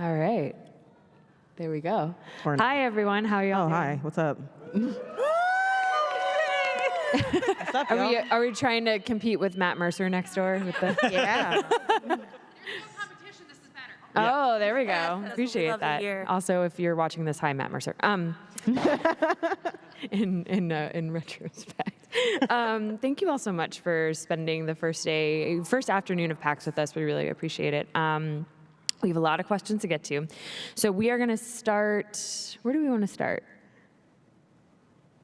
All right. There we go. Hi, everyone. How are y'all doing? Hi. What's up? What's up, Are we trying to compete with Matt Mercer next door? With the Yeah. Oh, there we go. Appreciate that. Year. Also, if you're watching this, hi, Matt Mercer. In retrospect, thank you all so much for spending the first afternoon of PAX with us. We really appreciate it. We have a lot of questions to get to, so we are going to start. Where do we want to start?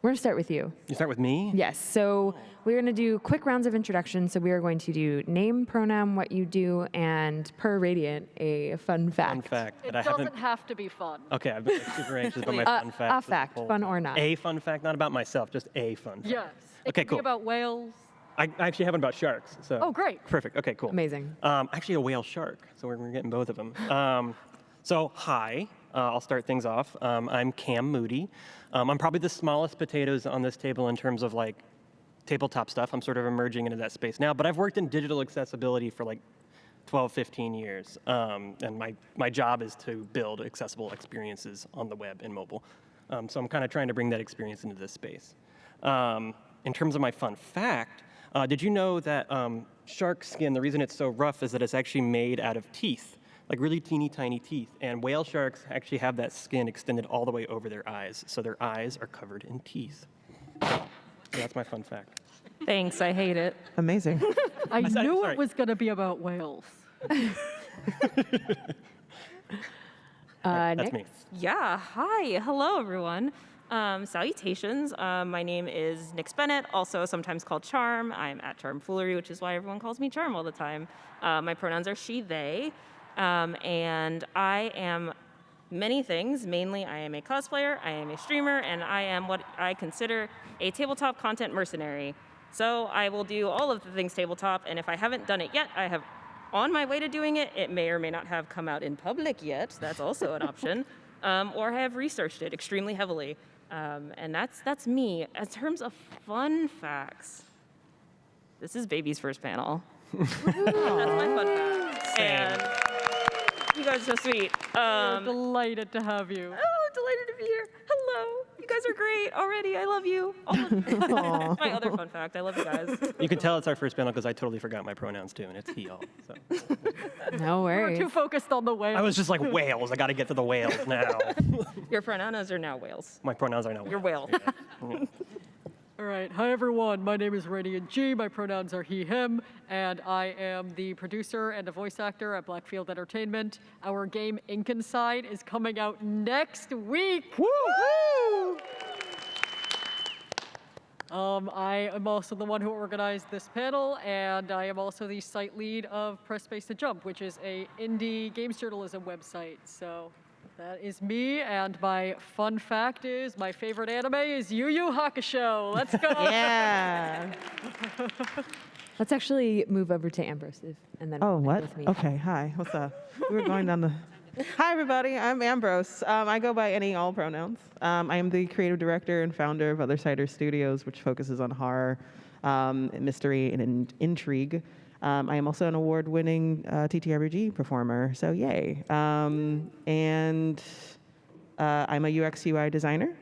We're going to start with you. You start with me? Yes. So we're going to do quick rounds of introductions. So we are going to do name, pronoun, what you do, and per radiant, a fun fact. Fun fact. It doesn't have to be fun. Okay, I've been super anxious about my fun fact. A fact, fun or not. A fun fact, not about myself, just a fun fact. Yes. It Okay, could cool. be about whales. I actually have one about sharks. So. Oh, great. Perfect. Okay, cool. Amazing. Actually, a whale shark. So we're getting both of them. So hi, I'll start things off. I'm Cam Moody. I'm probably the smallest potatoes on this table in terms of like tabletop stuff. I'm sort of emerging into that space now, but I've worked in digital accessibility for like 12, 15 years. And my job is to build accessible experiences on the web and mobile. So I'm kind of trying to bring that experience into this space. In terms of my fun fact, did you know that shark skin, the reason it's so rough is that it's actually made out of teeth, like really teeny tiny teeth. And whale sharks actually have that skin extended all the way over their eyes. So their eyes are covered in teeth. So that's my fun fact. Thanks, I hate it. Amazing. I knew sorry. it was going to be about whales. That's Nick? me. Yeah, hi, hello everyone. Salutations, my name is Nix Bennett, also sometimes called Charm. I'm at Charmfoolery, which is why everyone calls me Charm all the time. My pronouns are she, they, and I am many things. Mainly, I am a cosplayer, I am a streamer, and I am what I consider a tabletop content mercenary. So I will do all of the things tabletop, and if I haven't done it yet, I have on my way to doing it. It may or may not have come out in public yet. That's also an option. Or have researched it extremely heavily. And that's me. In terms of fun facts, this is Baby's first panel. That's my fun fact. And you guys are so sweet. We're delighted to have you. Oh, delighted to be here. Hello. You guys are great already. I love you. My other fun fact. I love you guys. You can tell it's our first panel because I totally forgot my pronouns too, and it's he, all. So. No We're worries. too focused on the whales. I was just like, whales. I got to get to the whales now. Your pronouns are now whales. My pronouns are now whales. You're whale. All right. Hi, everyone. My name is Radiant G. My pronouns are he, him, and I am the producer and a voice actor at Blackfield Entertainment. Our game Ink Inside is coming out next week. Woo! I am also the one who organized this panel, and I am also the site lead of Press Space to Jump, which is a indie games journalism website. So that is me, and my fun fact is my favorite anime is Yu Yu Hakusho. Let's go. Yeah. Let's actually move over to Ambrose, and then Oh, we'll what? end with me. Okay, hi. What's up? We were going down the... Hi, everybody. I'm Ambrose. I go by any, all pronouns. I am the creative director and founder of Othersider Studios, which focuses on horror, mystery, and intrigue. I am also an award-winning TTRPG performer, so yay. And I'm a UX UI designer,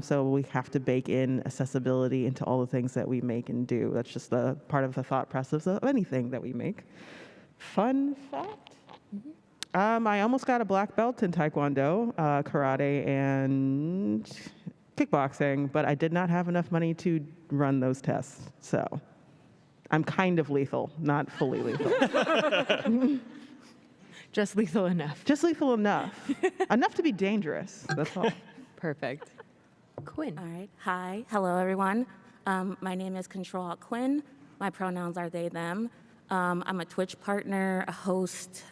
so we have to bake in accessibility into all the things that we make and do. That's just the part of the thought process of anything that we make. Fun fact? I almost got a black belt in Taekwondo, karate, and kickboxing, but I did not have enough money to run those tests, so I'm kind of lethal, not fully lethal. Just lethal enough. Just lethal enough. Enough to be dangerous, that's all. Perfect. Quinn. All right. Hi. Hello, everyone. My name is ctrlaltquin. My pronouns are they, them. I'm a Twitch partner, a host,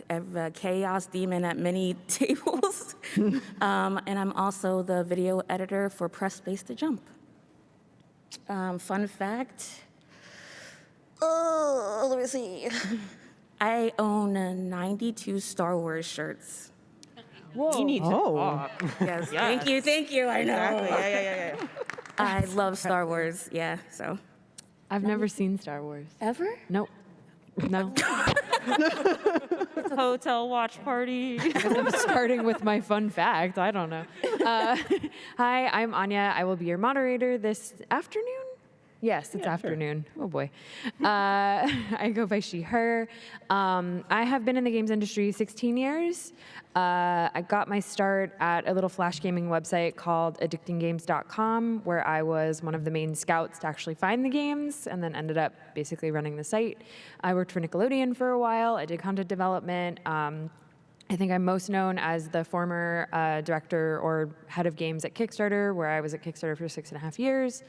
a chaos demon at many tables. And I'm also the video editor for Press Space to Jump. Fun fact. Oh, let me see. I own 92 Star Wars shirts. Whoa. You need to talk. Yes. Thank you. I know. Exactly. Yeah. I love Star Wars. Yeah. So. I've never seen Star Wars. Ever? Nope. No. Hotel watch party. I'm starting with my fun fact. I don't know. Hi, I'm Anya. I will be your moderator this afternoon. Yes, it's afternoon. Sure. Oh boy. I go by she, her. I have been in the games industry 16 years. I got my start at a little flash gaming website called addictinggames.com, where I was one of the main scouts to actually find the games, and then ended up basically running the site. I worked for Nickelodeon for a while. I did content development. I think I'm most known as the former director or head of games at Kickstarter, where I was at Kickstarter for 6.5 years.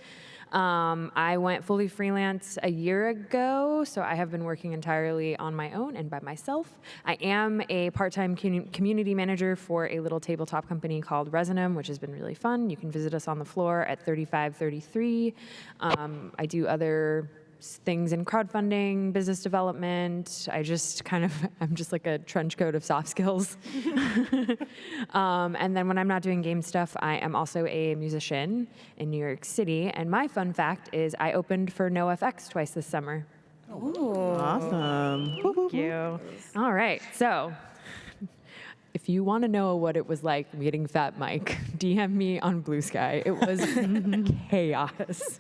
I went fully freelance a year ago, so I have been working entirely on my own and by myself. I am a part-time community manager for a little tabletop company called Resonum, which has been really fun. You can visit us on the floor at 3533. I do other things in crowdfunding, business development. I'm just like a trench coat of soft skills. And then when I'm not doing game stuff, I am also a musician in New York City. And my fun fact is I opened for NoFX twice this summer. Ooh. Awesome. Thank you. All right, so if you want to know what it was like meeting Fat Mike, DM me on Blue Sky. It was chaos.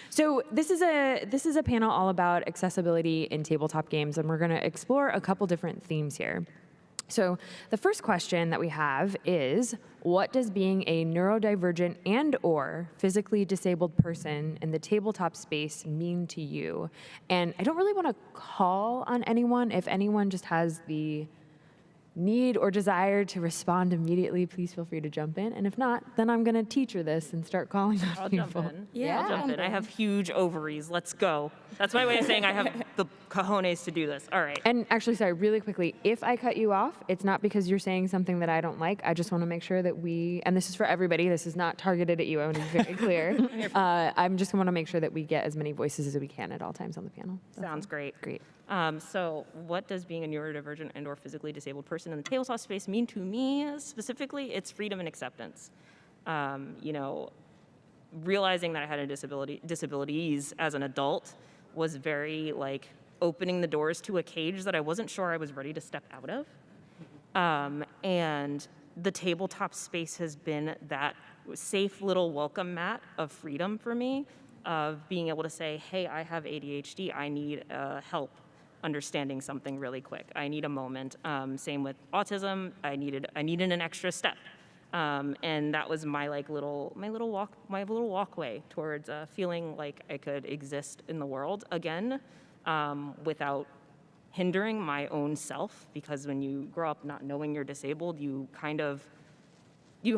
So this is a panel all about accessibility in tabletop games, and we're going to explore a couple different themes here. So the first question that we have is, what does being a neurodivergent and/or physically disabled person in the tabletop space mean to you? And I don't really want to call on anyone. If anyone just has the need or desire to respond immediately, please feel free to jump in. And if not, then I'm going to teacher this and start calling on I'll people. jump in. Yeah. I'll jump in. I have huge ovaries. Let's go. That's my way of saying I have the cojones to do this. All right. And actually, sorry, really quickly, if I cut you off, it's not because you're saying something that I don't like. I just want to make sure that and this is for everybody, this is not targeted at you, I want to be very clear. I'm just want to make sure that we get as many voices as we can at all times on the panel. Sounds great. Great. So what does being a neurodivergent and or physically disabled person in the tabletop space mean to me? Specifically, it's freedom and acceptance. Realizing that I had a disabilities as an adult was very opening the doors to a cage that I wasn't sure I was ready to step out of. And the tabletop space has been that safe little welcome mat of freedom for me, of being able to say, hey, I have ADHD, I need help understanding something really quick. I need a moment. Same with autism. I needed an extra step, and that was my little walkway towards feeling like I could exist in the world again, without hindering my own self. Because when you grow up not knowing you're disabled, you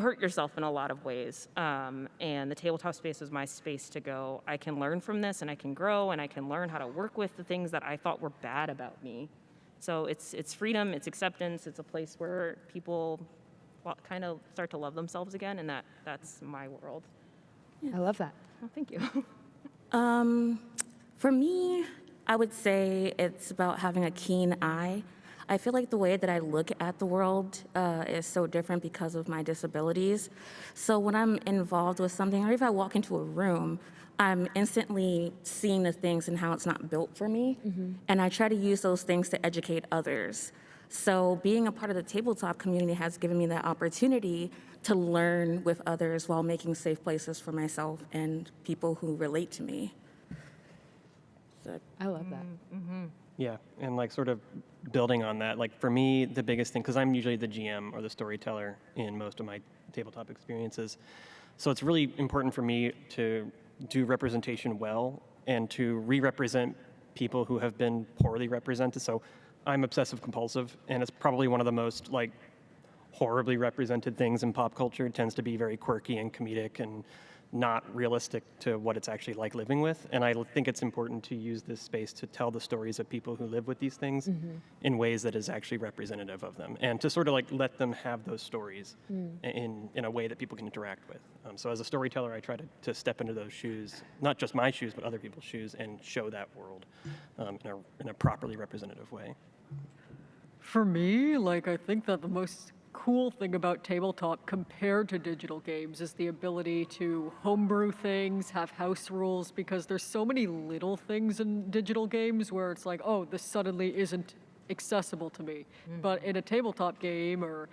hurt yourself in a lot of ways. And the tabletop space was my space to go, I can learn from this, and I can grow, and I can learn how to work with the things that I thought were bad about me. So it's freedom, it's acceptance, it's a place where people kind of start to love themselves again, and that's my world. I love that. Oh, thank you. For me, I would say it's about having a keen eye. I feel like the way that I look at the world is so different because of my disabilities. So when I'm involved with something, or if I walk into a room, I'm instantly seeing the things and how it's not built for me. Mm-hmm. And I try to use those things to educate others. So being a part of the tabletop community has given me that opportunity to learn with others while making safe places for myself and people who relate to me. So, I love that. Mm-hmm. Yeah, and sort of building on that, for me, the biggest thing, because I'm usually the GM or the storyteller in most of my tabletop experiences, so it's really important for me to do representation well and to re-represent people who have been poorly represented. So I'm obsessive compulsive, and it's probably one of the most horribly represented things in pop culture. It tends to be very quirky and comedic and not realistic to what it's actually like living with. And I think it's important to use this space to tell the stories of people who live with these things in ways that is actually representative of them, and to sort of let them have those stories in a way that people can interact with. So as a storyteller, I try to step into those shoes, not just my shoes, but other people's shoes, and show that world in a properly representative way. For me, I think that the most cool thing about tabletop compared to digital games is the ability to homebrew things, have house rules, because there's so many little things in digital games where it's like, oh, this suddenly isn't accessible to me. But in a tabletop game or,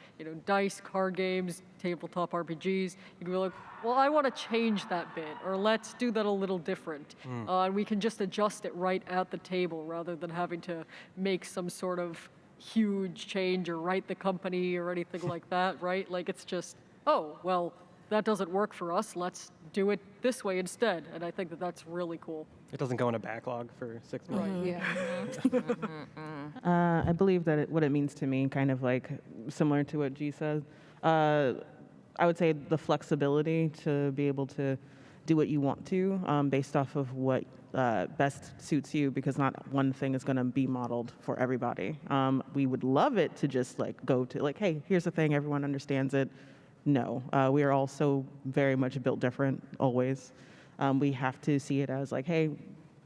dice, card games, tabletop RPGs, you can be like, well, I want to change that bit, or let's do that a little different. And we can just adjust it right at the table rather than having to make some sort of huge change or write the company or anything like that, right? Like it's just, oh, well, that doesn't work for us. Let's do it this way instead. And I think that that's really cool. It doesn't go in a backlog for 6 months. I believe that what it means to me, kind of like similar to what G said, I would say the flexibility to be able to do what you want to based off of what best suits you, because not one thing is going to be modeled for everybody. We would love it to just go to hey, here's the thing, everyone understands it. No, we are all so very much built different always. We have to see it as hey,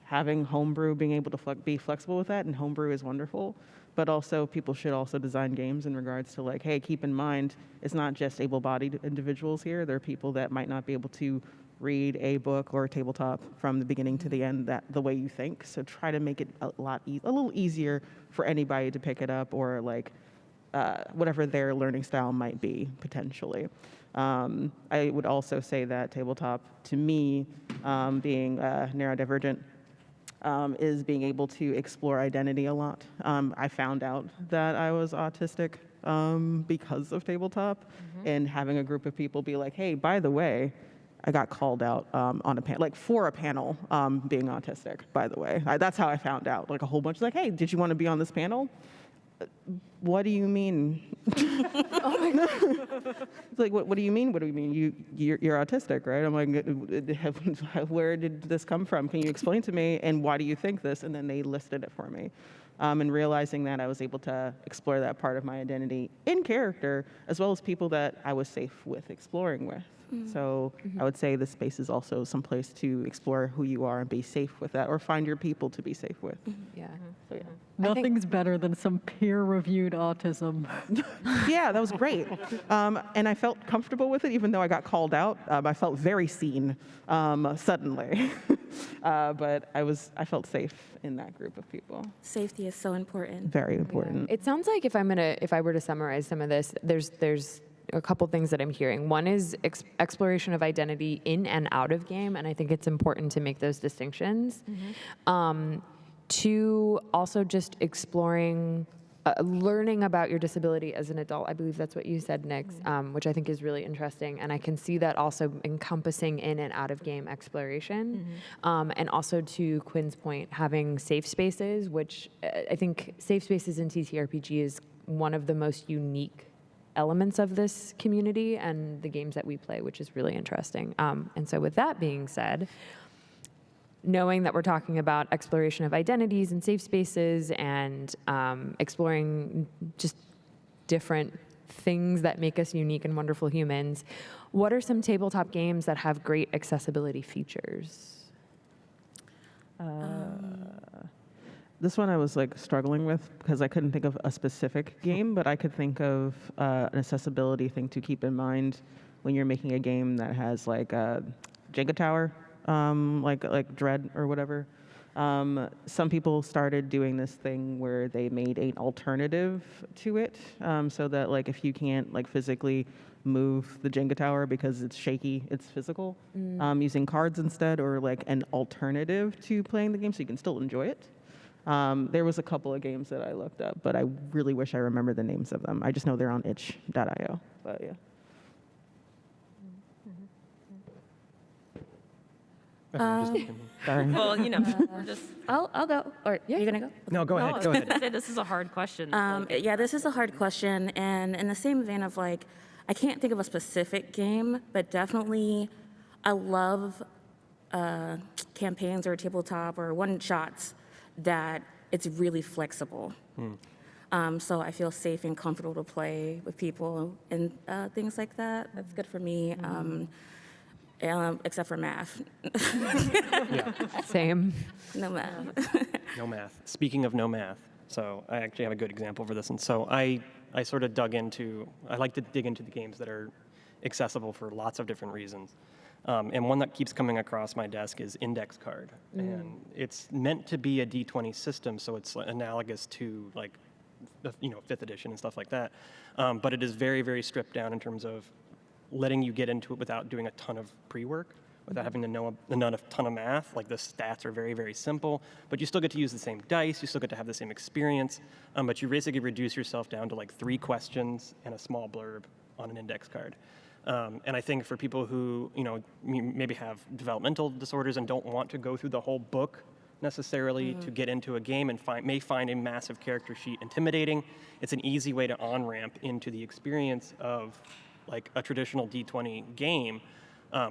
having homebrew, being able to be flexible with that, and homebrew is wonderful. But also, people should also design games in regards to hey, keep in mind, it's not just able-bodied individuals here. There are people that might not be able to read a book or a tabletop from the beginning to the end the way you think. So try to make it a little easier for anybody to pick it up, or whatever their learning style might be potentially. I would also say that tabletop, to me, being neurodivergent, is being able to explore identity a lot. I found out that I was autistic because of tabletop, and having a group of people be like, hey, by the way, I got called out on a panel, for a panel, being autistic, by the way. That's how I found out. A whole bunch hey, did you want to be on this panel? What do you mean? Oh my God. It's what do you mean? What do you mean? You're autistic, right? I'm like, where did this come from? Can you explain to me? And why do you think this? And then they listed it for me. And realizing that, I was able to explore that part of my identity in character, as well as people that I was safe with exploring with. So I would say this space is also some place to explore who you are and be safe with that, or find your people to be safe with. Yeah. So, yeah. Nothing's better than some peer-reviewed autism. Yeah, that was great. And I felt comfortable with it, even though I got called out. I felt very seen suddenly. But I felt safe in that group of people. Safety is so important. Very important. It sounds like if I were to summarize some of this, there's a couple things that I'm hearing. One is exploration of identity in and out of game, and I think it's important to make those distinctions. Two, also just exploring, learning about your disability as an adult. I believe that's what you said, Nick, which I think is really interesting, and I can see that also encompassing in and out of game exploration. And also, to Quinn's point, having safe spaces, which I think safe spaces in TTRPG is one of the most unique elements of this community and the games that we play, which is really interesting. And so with that being said, knowing that we're talking about exploration of identities and safe spaces and exploring just different things that make us unique and wonderful humans, what are some tabletop games that have great accessibility features? This one I was struggling with because I couldn't think of a specific game, but I could think of an accessibility thing to keep in mind when you're making a game that has a Jenga tower, like Dread or whatever. Some people started doing this thing where they made an alternative to it, so that if you can't physically move the Jenga tower because it's shaky, it's physical, using cards instead, or an alternative to playing the game so you can still enjoy it. There was a couple of games that I looked up, but I really wish I remember the names of them. I just know they're on itch.io, but yeah. Sorry. Well, we're just. I'll go. Or you're gonna go? No, go No, I ahead. was Go gonna ahead. say this is a hard question. Yeah, this is a hard question, and in the same vein of I can't think of a specific game, but definitely, I love campaigns or tabletop or one-shots that it's really flexible. So I feel safe and comfortable to play with people and things like that. That's good for me, except for math. Same. No math. No math. Speaking of no math, So I actually have a good example for this. And so I sort of I like to dig into the games that are accessible for lots of different reasons. And one that keeps coming across my desk is Index Card. And it's meant to be a D20 system, so it's analogous to like, 5th edition and stuff like that. But it is very, very stripped down in terms of letting you get into it without doing a ton of pre-work, without having to know a ton of math. Like the stats are very, very simple, but you still get to use the same dice, you still get to have the same experience, but you basically reduce yourself down to like 3 questions and a small blurb on an index card. And I think for people who maybe have developmental disorders and don't want to go through the whole book necessarily to get into a game and may find a massive character sheet intimidating, it's an easy way to on-ramp into the experience of like a traditional D20 game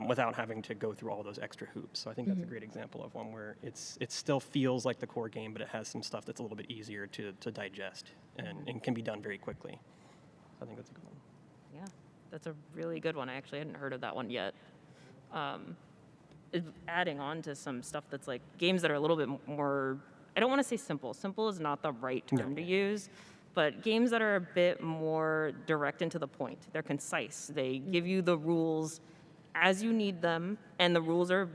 without having to go through all those extra hoops. So I think that's a great example of one where it still feels like the core game, but it has some stuff that's a little bit easier to digest and can be done very quickly. So I think that's a good one. Yeah, that's a really good one. I actually hadn't heard of that one yet. Adding on to some stuff that's like games that are a little bit more, I don't want to say simple. Simple is not the right term to use, but games that are a bit more direct and to the point. They're concise. They give you the rules as you need them, and the rules are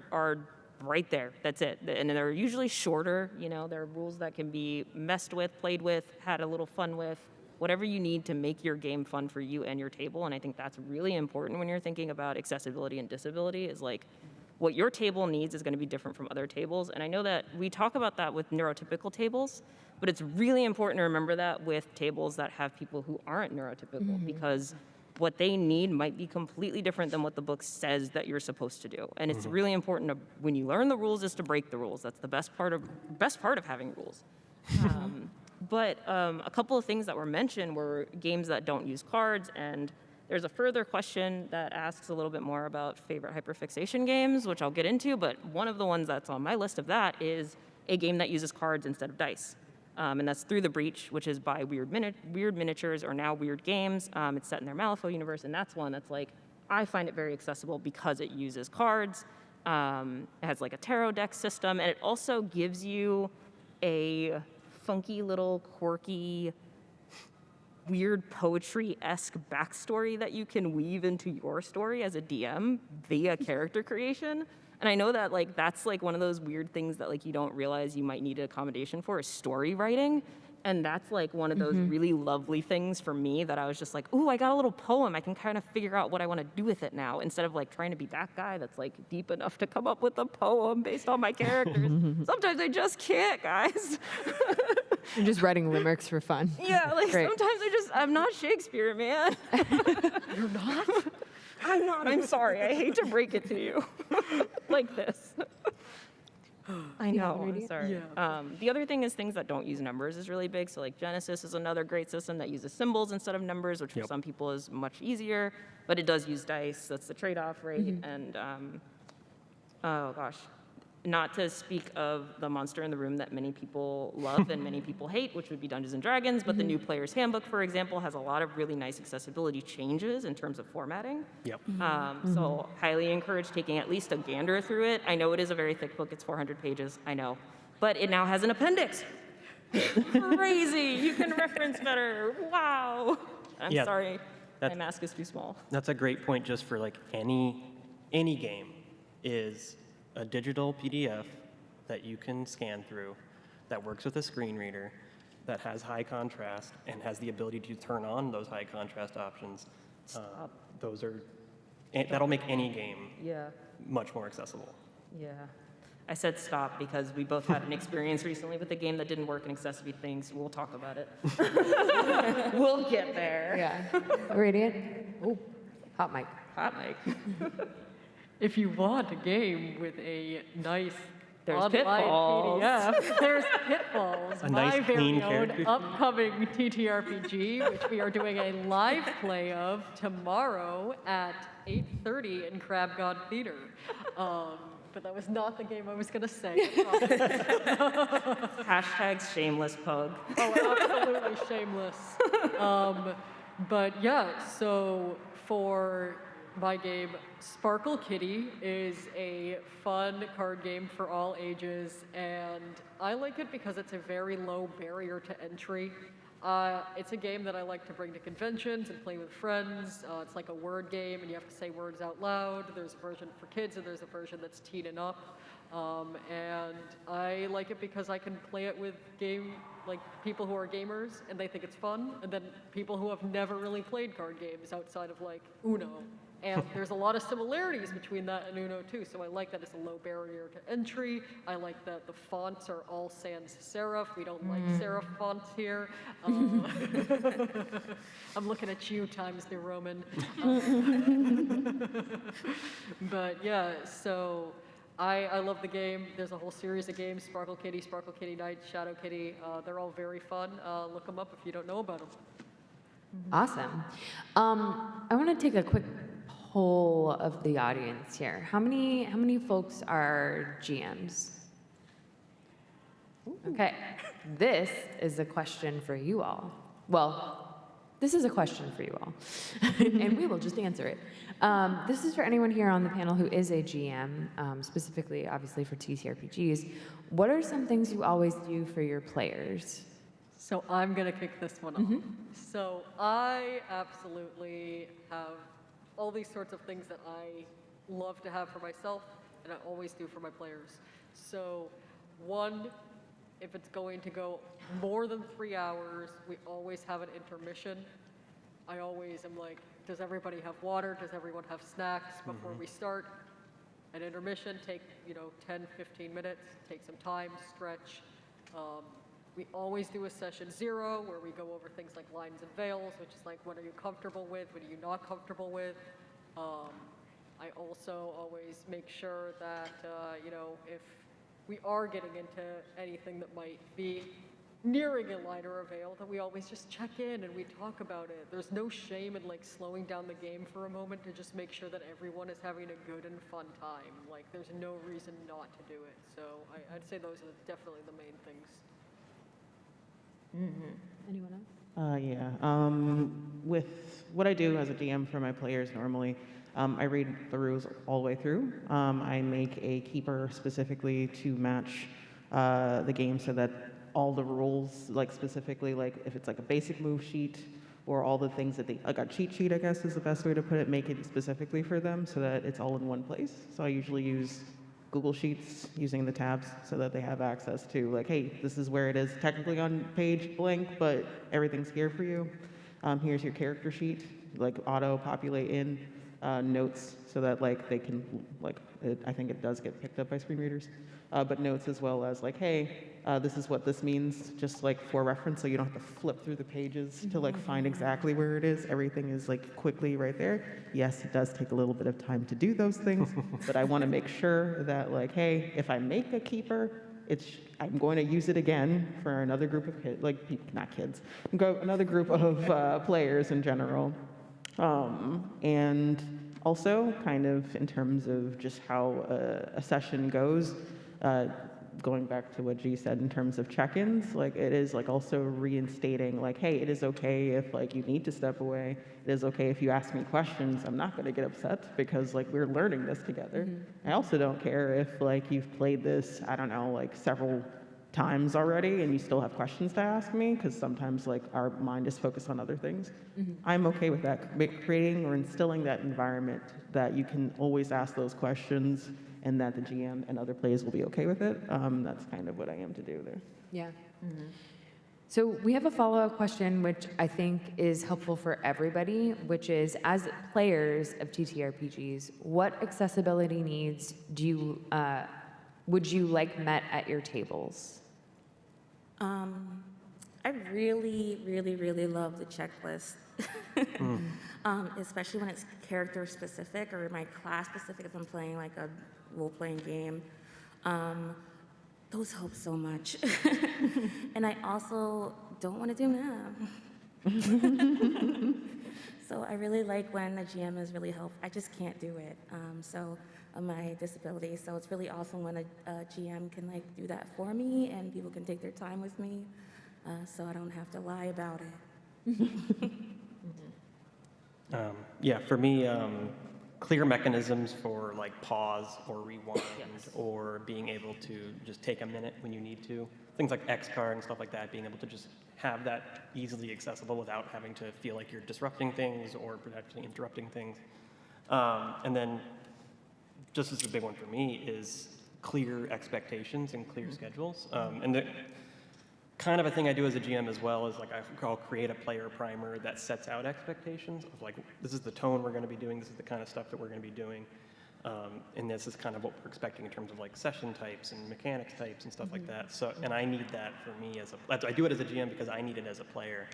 right there. That's it. And they're usually shorter. They're rules that can be messed with, played with, had a little fun with, whatever you need to make your game fun for you and your table. And I think that's really important when you're thinking about accessibility and disability, is like what your table needs is going to be different from other tables. And I know that we talk about that with neurotypical tables, but it's really important to remember that with tables that have people who aren't neurotypical, because what they need might be completely different than what the book says that you're supposed to do. And it's really important to, when you learn the rules, is to break the rules. That's the best part of having rules. But a couple of things that were mentioned were games that don't use cards, and there's a further question that asks a little bit more about favorite hyperfixation games, which I'll get into, but one of the ones that's on my list of that is a game that uses cards instead of dice. And that's Through the Breach, which is by Weird Miniatures, or now Weird Games. It's set in their Malifaux universe, and that's one that's like, I find it very accessible because it uses cards. It has like a tarot deck system, and it also gives you a funky little quirky, weird poetry-esque backstory that you can weave into your story as a DM via character creation. And I know that that's one of those weird things that you don't realize you might need an accommodation for, is story writing. And that's one of those really lovely things for me that I was just like, ooh, I got a little poem. I can kind of figure out what I want to do with it now, instead of trying to be that guy that's deep enough to come up with a poem based on my characters. Sometimes I just can't, guys. You're just writing limericks for fun. Yeah, sometimes I'm not Shakespeare, man. You're not? I'm not. I'm sorry. I hate to break it to you. Like this. I know. I'm sorry. Yeah. The other thing is things that don't use numbers is really big. So Genesis is another great system that uses symbols instead of numbers, which for some people is much easier, but it does use dice. That's the trade-off, right? And oh gosh, not to speak of the monster in the room that many people love and many people hate, which would be Dungeons and Dragons. But the new player's handbook, for example, has a lot of really nice accessibility changes in terms of formatting. So highly encourage taking at least a gander through it. I know it is a very thick book. It's 400 pages. I know. But it now has an appendix. Crazy. You can reference better. Wow. I'm sorry. My mask is too small. That's a great point just for any game is a digital PDF that you can scan through, that works with a screen reader, that has high contrast and has the ability to turn on those high contrast options. That'll make any game much more accessible. Yeah. I said stop because we both had an experience recently with a game that didn't work in accessibility things. We'll talk about it. We'll get there. Yeah. Radiant. Oh, hot mic. Hot mic. If you want a game with a nice There's online Pitfalls. PDF, there's Pitfalls, A my nice, very clean own character. upcoming TTRPG, which we are doing a live play of tomorrow at 8:30 in Crab God Theater. But that was not the game I was going to say. Hashtag shameless pug. Oh, absolutely shameless. But yeah, so for my game, Sparkle Kitty, is a fun card game for all ages, and I like it because it's a very low barrier to entry. It's a game that I like to bring to conventions and play with friends. It's like a word game, and you have to say words out loud. There's a version for kids, and there's a version that's teen and up. And I like it because I can play it with people who are gamers, and they think it's fun, and then people who have never really played card games outside of like Uno. And there's a lot of similarities between that and Uno too, so I like that it's a low barrier to entry. I like that the fonts are all sans serif. We don't like serif fonts here. I'm looking at you, Times New Roman. But yeah, so I love the game. There's a whole series of games, Sparkle Kitty Night, Shadow Kitty. They're all very fun. Look them up if you don't know about them. Awesome. I want to take a quick poll of the audience here. How many folks are GMs? Okay, this is a question for you all. Well, this is a question for you all, and we will just answer it. This is for anyone here on the panel who is a GM, specifically, obviously, for TTRPGs. What are some things you always do for your players? So I'm gonna kick this one off. So I absolutely have all these sorts of things that I love to have for myself, and I always do for my players. So one, if it's going to go more than 3 hours, we always have an intermission. I always am like, does everybody have water? Does everyone have snacks before we start? An intermission, take 10, 15 minutes, take some time, stretch. We always do a session 0 where we go over things like lines and veils, which is like, what are you comfortable with? What are you not comfortable with? I also always make sure that, if we are getting into anything that might be nearing a line or a veil, that we always just check in and we talk about it. There's no shame in like slowing down the game for a moment to just make sure that everyone is having a good and fun time. Like there's no reason not to do it. So I'd say those are definitely the main things. Anyone else? Yeah. With what I do as a DM for my players normally, I read the rules all the way through. I make a keeper specifically to match the game so that all the rules, like specifically, like if it's like a basic move sheet or all the things that like a cheat sheet, I guess is the best way to put it, make it specifically for them so that it's all in one place. So I usually use Google Sheets using the tabs so that they have access to like, hey, this is where it is technically on page blank, but everything's here for you. Here's your character sheet, like auto populate in notes so that like they can I think it does get picked up by screen readers, but notes as well as like, hey, this is what this means, just like for reference, so you don't have to flip through the pages to like find exactly where it is. Everything is like quickly right there. Yes, it does take a little bit of time to do those things, but I want to make sure that like, hey, if I make a keeper, I'm going to use it again for another group of kids, like not kids, another group of players in general. And also kind of in terms of just how a session goes, going back to what G said in terms of check-ins, like it is like also reinstating like, hey, it is okay if like you need to step away. It is okay if you ask me questions. I'm not going to get upset because like we're learning this together. I also don't care if like you've played this, I don't know, like several times already and you still have questions to ask me because sometimes like our mind is focused on other things. I'm okay with that, creating or instilling that environment that you can always ask those questions and that the GM and other players will be okay with it. That's kind of what I am to do there. Yeah. So we have a follow-up question, which I think is helpful for everybody, which is, as players of TTRPGs, what accessibility needs would you like met at your tables? I really, really, really love the checklist, especially when it's character specific or my class specific if I'm playing like a role-playing game. Those help so much. And I also don't want to do math. So I really like when the GM is really helpful. I just can't do it. Of my disability, so it's really awesome when a GM can like do that for me and people can take their time with me, so I don't have to lie about it. Yeah, for me, clear mechanisms for like pause or rewind or being able to just take a minute when you need to. Things like X card and stuff like that, being able to just have that easily accessible without having to feel like you're disrupting things or potentially interrupting things. And then just as a big one for me is clear expectations and clear schedules. And the kind of a thing I do as a GM as well is like I'll create a player primer that sets out expectations of like, this is the tone we're going to be doing, this is the kind of stuff that we're going to be doing, and this is kind of what we're expecting in terms of like session types and mechanics types and stuff like that. So, and I need that for me as I do it as a GM because I need it as a player,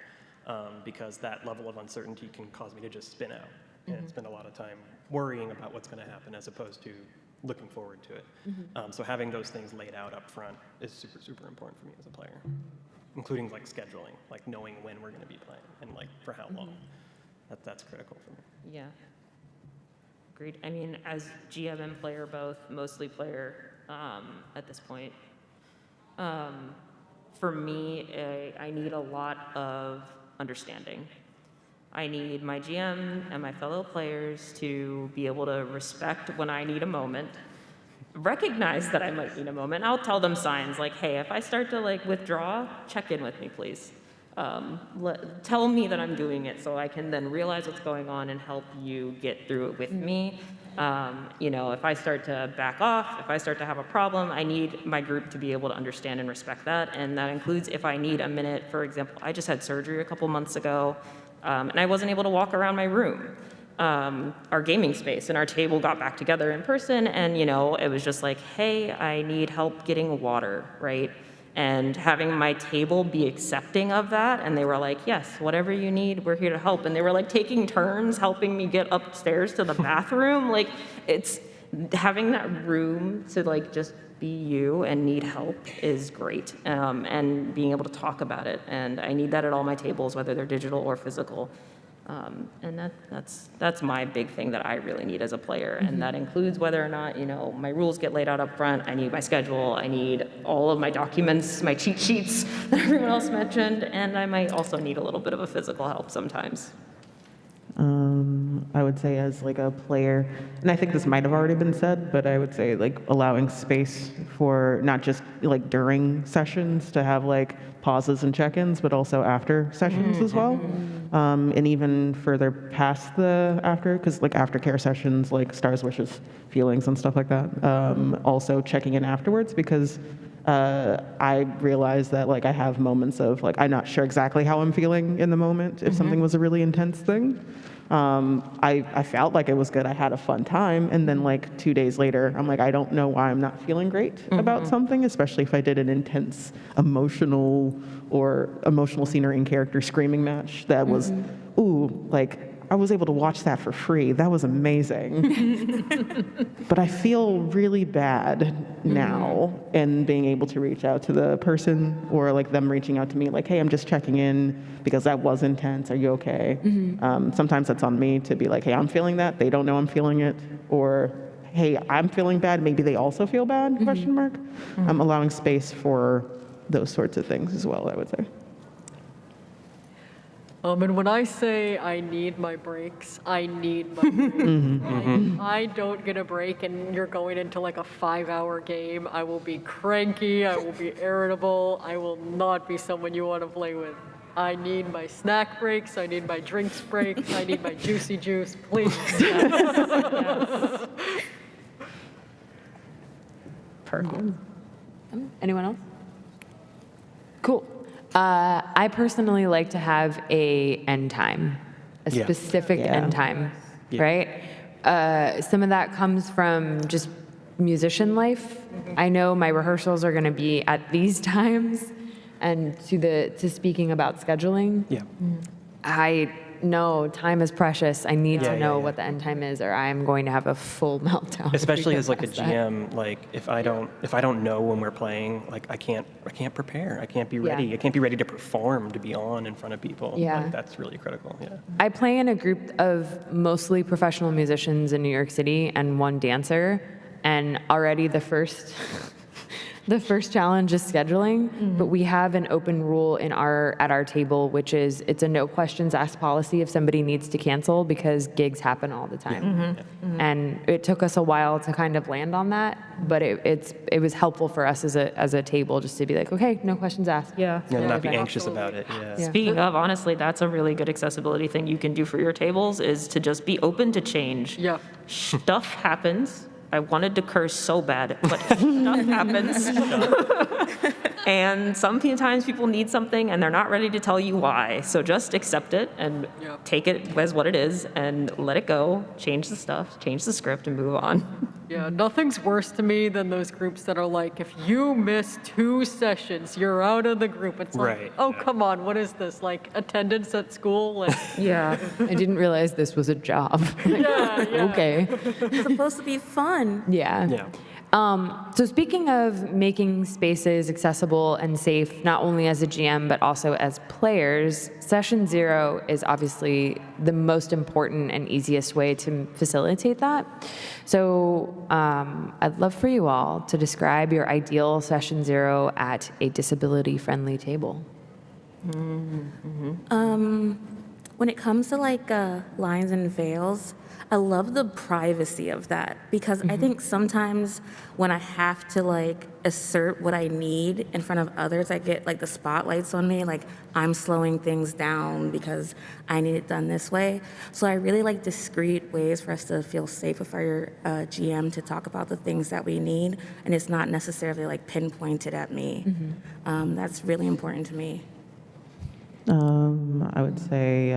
because that level of uncertainty can cause me to just spin out and spend a lot of time worrying about what's going to happen as opposed to looking forward to it. So having those things laid out up front is super, super important for me as a player, including like scheduling, like knowing when we're going to be playing and like for how long. That's critical for me. Yeah. Agreed. I mean, as GM and player both, mostly player at this point, for me, I need a lot of understanding. I need my GM and my fellow players to be able to respect when I need a moment, recognize that I might need a moment. I'll tell them signs like, hey, if I start to like withdraw, check in with me, please. Tell me that I'm doing it so I can then realize what's going on and help you get through it with me. You know, if I start to back off, if I start to have a problem, I need my group to be able to understand and respect that. And that includes if I need a minute. For example, I just had surgery a couple months ago, and I wasn't able to walk around my room. Our gaming space and our table got back together in person, and you know, it was just like, hey, I need help getting water, right? And having my table be accepting of that, and they were like, yes, whatever you need, we're here to help. And they were like taking turns helping me get upstairs to the bathroom. Like, it's having that room to like just be you and need help is great, and being able to talk about it. And I need that at all my tables, whether they're digital or physical. And that's my big thing that I really need as a player. And that includes whether or not, you know, my rules get laid out up front. I need my schedule. I need all of my documents, my cheat sheets that everyone else mentioned. And I might also need a little bit of a physical help sometimes. I would say as like a player, and I think this might have already been said, but I would say like allowing space for not just like during sessions to have like pauses and check-ins, but also after sessions as well. And even further past the after, because like aftercare sessions, like stars, wishes, feelings and stuff like that. Also checking in afterwards, because I realize that like I have moments of like I'm not sure exactly how I'm feeling in the moment if something was a really intense thing. I felt like it was good. I had a fun time, and then like 2 days later, I'm like, I don't know why I'm not feeling great about something, especially if I did an intense emotional scene or in character screaming match that was, ooh, like I was able to watch that for free. That was amazing. But I feel really bad now, and being able to reach out to the person, or like them reaching out to me like, hey, I'm just checking in because that was intense. Are you okay? Sometimes that's on me to be like, hey, I'm feeling that. They don't know I'm feeling it. Or, hey, I'm feeling bad. Maybe they also feel bad, question mark. I'm allowing space for those sorts of things as well, I would say. And when I say I need my breaks, I need my breaks. I don't get a break and you're going into like a 5-hour game, I will be cranky, I will be irritable, I will not be someone you want to play with. I need my snack breaks, I need my drinks breaks, I need my juicy juice, please. Perfect. Anyone else? Cool. I personally like to have a end time, a specific end time, right? Some of that comes from just musician life. I know my rehearsals are going to be at these times, and to speaking about scheduling, I know time is precious. I need to know what the end time is, or I'm going to have a full meltdown. Especially as like a GM, like if I don't know when we're playing, like I can't prepare. I can't be ready. I can't be ready to perform, to be on in front of people. Yeah. Like, that's really critical. Yeah. I play in a group of mostly professional musicians in New York City and one dancer, and already the first The first challenge is scheduling, but we have an open rule at our table, which is it's a no questions asked policy if somebody needs to cancel, because gigs happen all the time. And it took us a while to kind of land on that, but it was helpful for us as a table just to be like, okay, no questions asked. Yeah. Yeah, not be anxious about it. Yeah. Speaking of, honestly, that's a really good accessibility thing you can do for your tables, is to just be open to change. Yeah. Stuff happens. I wanted to curse so bad, but stuff happens. And sometimes people need something and they're not ready to tell you why. So just accept it and take it as what it is and let it go, change the stuff, change the script, and move on. Yeah, nothing's worse to me than those groups that are like, if you miss 2 sessions, you're out of the group. It's like, Right. oh, come on, what is this? Like attendance at school? Like, Yeah. I didn't realize this was a job. yeah. Okay. It's supposed to be fun. Yeah. Yeah. So speaking of making spaces accessible and safe, not only as a GM, but also as players, Session 0 is obviously the most important and easiest way to facilitate that. So I'd love for you all to describe your ideal Session 0 at a disability-friendly table. When it comes to like lines and veils, I love the privacy of that, because I think sometimes when I have to like assert what I need in front of others, I get like the spotlights on me, like I'm slowing things down because I need it done this way. So I really like discreet ways for us to feel safe with our GM to talk about the things that we need, and it's not necessarily like pinpointed at me. That's really important to me. I would say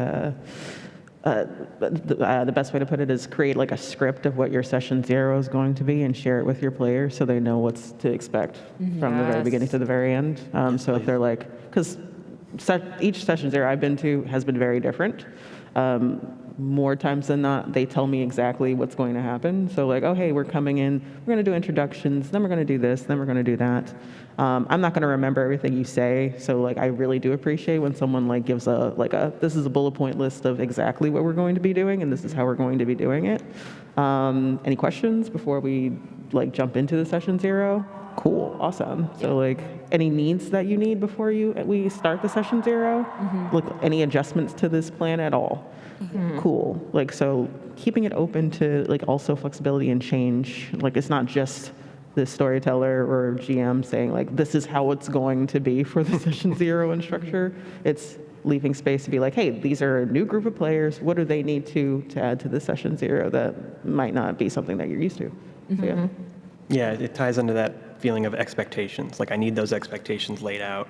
the best way to put it is create like a script of what your Session 0 is going to be and share it with your players so they know what's to expect from the very beginning to the very end. So if they're like, because each Session 0 I've been to has been very different. More times than not, they tell me exactly what's going to happen. So like, oh, hey, we're coming in, we're going to do introductions, then we're going to do this, then we're going to do that. I'm not going to remember everything you say, so like I really do appreciate when someone like gives this is a bullet point list of exactly what we're going to be doing, and this is how we're going to be doing it. Any questions before we like jump into the Session 0? Cool, awesome. So like any needs that you need before we start the Session 0? Like any adjustments to this plan at all? Cool. Like, so keeping it open to like also flexibility and change. Like it's not just the storyteller or GM saying like, this is how it's going to be for the Session 0 in structure. It's leaving space to be like, hey, these are a new group of players. What do they need to add to the Session 0 that might not be something that you're used to? So, yeah. Yeah, it ties into that feeling of expectations. Like I need those expectations laid out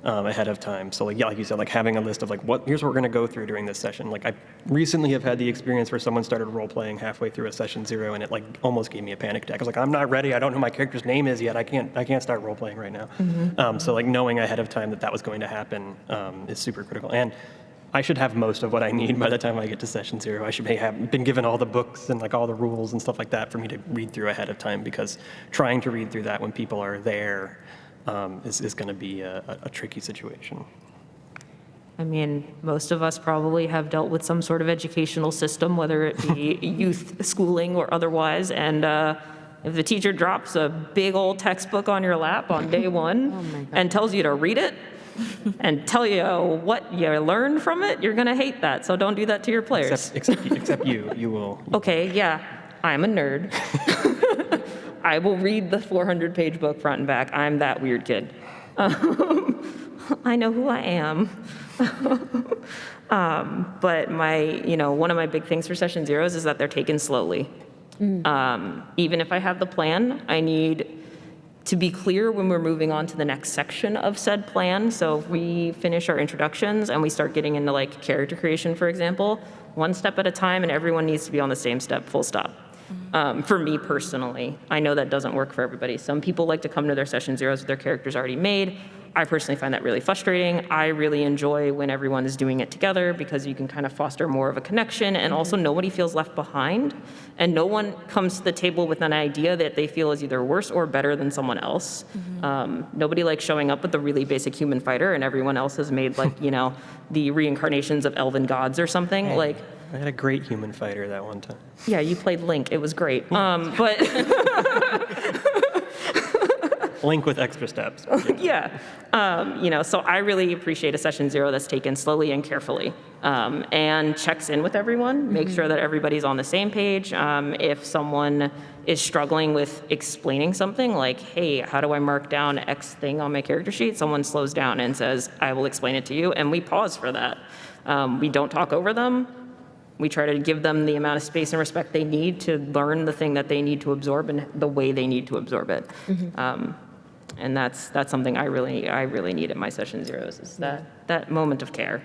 ahead of time. So like, yeah, like you said, like having a list of like, here's what we're gonna go through during this session. Like I recently have had the experience where someone started role-playing halfway through a Session 0 and it like almost gave me a panic attack. I was like, I'm not ready, I don't know who my character's name is yet, I can't start role-playing right now. So like knowing ahead of time that was going to happen is super critical. And I should have most of what I need by the time I get to Session 0. I should have been given all the books and like all the rules and stuff like that for me to read through ahead of time, because trying to read through that when people are there is going to be a tricky situation. I mean, most of us probably have dealt with some sort of educational system, whether it be youth schooling or otherwise, and if the teacher drops a big old textbook on your lap on day one and tells you to read it and tell you what you learned from it, you're gonna hate that, so don't do that to your players. Except you will. Okay, yeah, I'm a nerd. I will read the 400-page book front and back. I'm that weird kid. I know who I am. But one of my big things for Session 0s is that they're taken slowly. Even if I have the plan, I need to be clear when we're moving on to the next section of said plan. So if we finish our introductions and we start getting into like character creation, for example, one step at a time, and everyone needs to be on the same step, full stop. For me personally, I know that doesn't work for everybody. Some people like to come to their Session 0s with their characters already made. I personally find that really frustrating. I really enjoy when everyone is doing it together, because you can kind of foster more of a connection, and also nobody feels left behind, and no one comes to the table with an idea that they feel is either worse or better than someone else. Nobody likes showing up with the really basic human fighter and everyone else has made like, the reincarnations of elven gods or something. Hey, like, I had a great human fighter that one time. Yeah, you played Link. It was great. But link with extra steps. Yeah. So I really appreciate a session 0 that's taken slowly and carefully and checks in with everyone, make sure that everybody's on the same page. If someone is struggling with explaining something like, hey, how do I mark down X thing on my character sheet? Someone slows down and says, I will explain it to you. And we pause for that. We don't talk over them. We try to give them the amount of space and respect they need to learn the thing that they need to absorb and the way they need to absorb it. And that's something I really need in my session 0s, is that moment of care.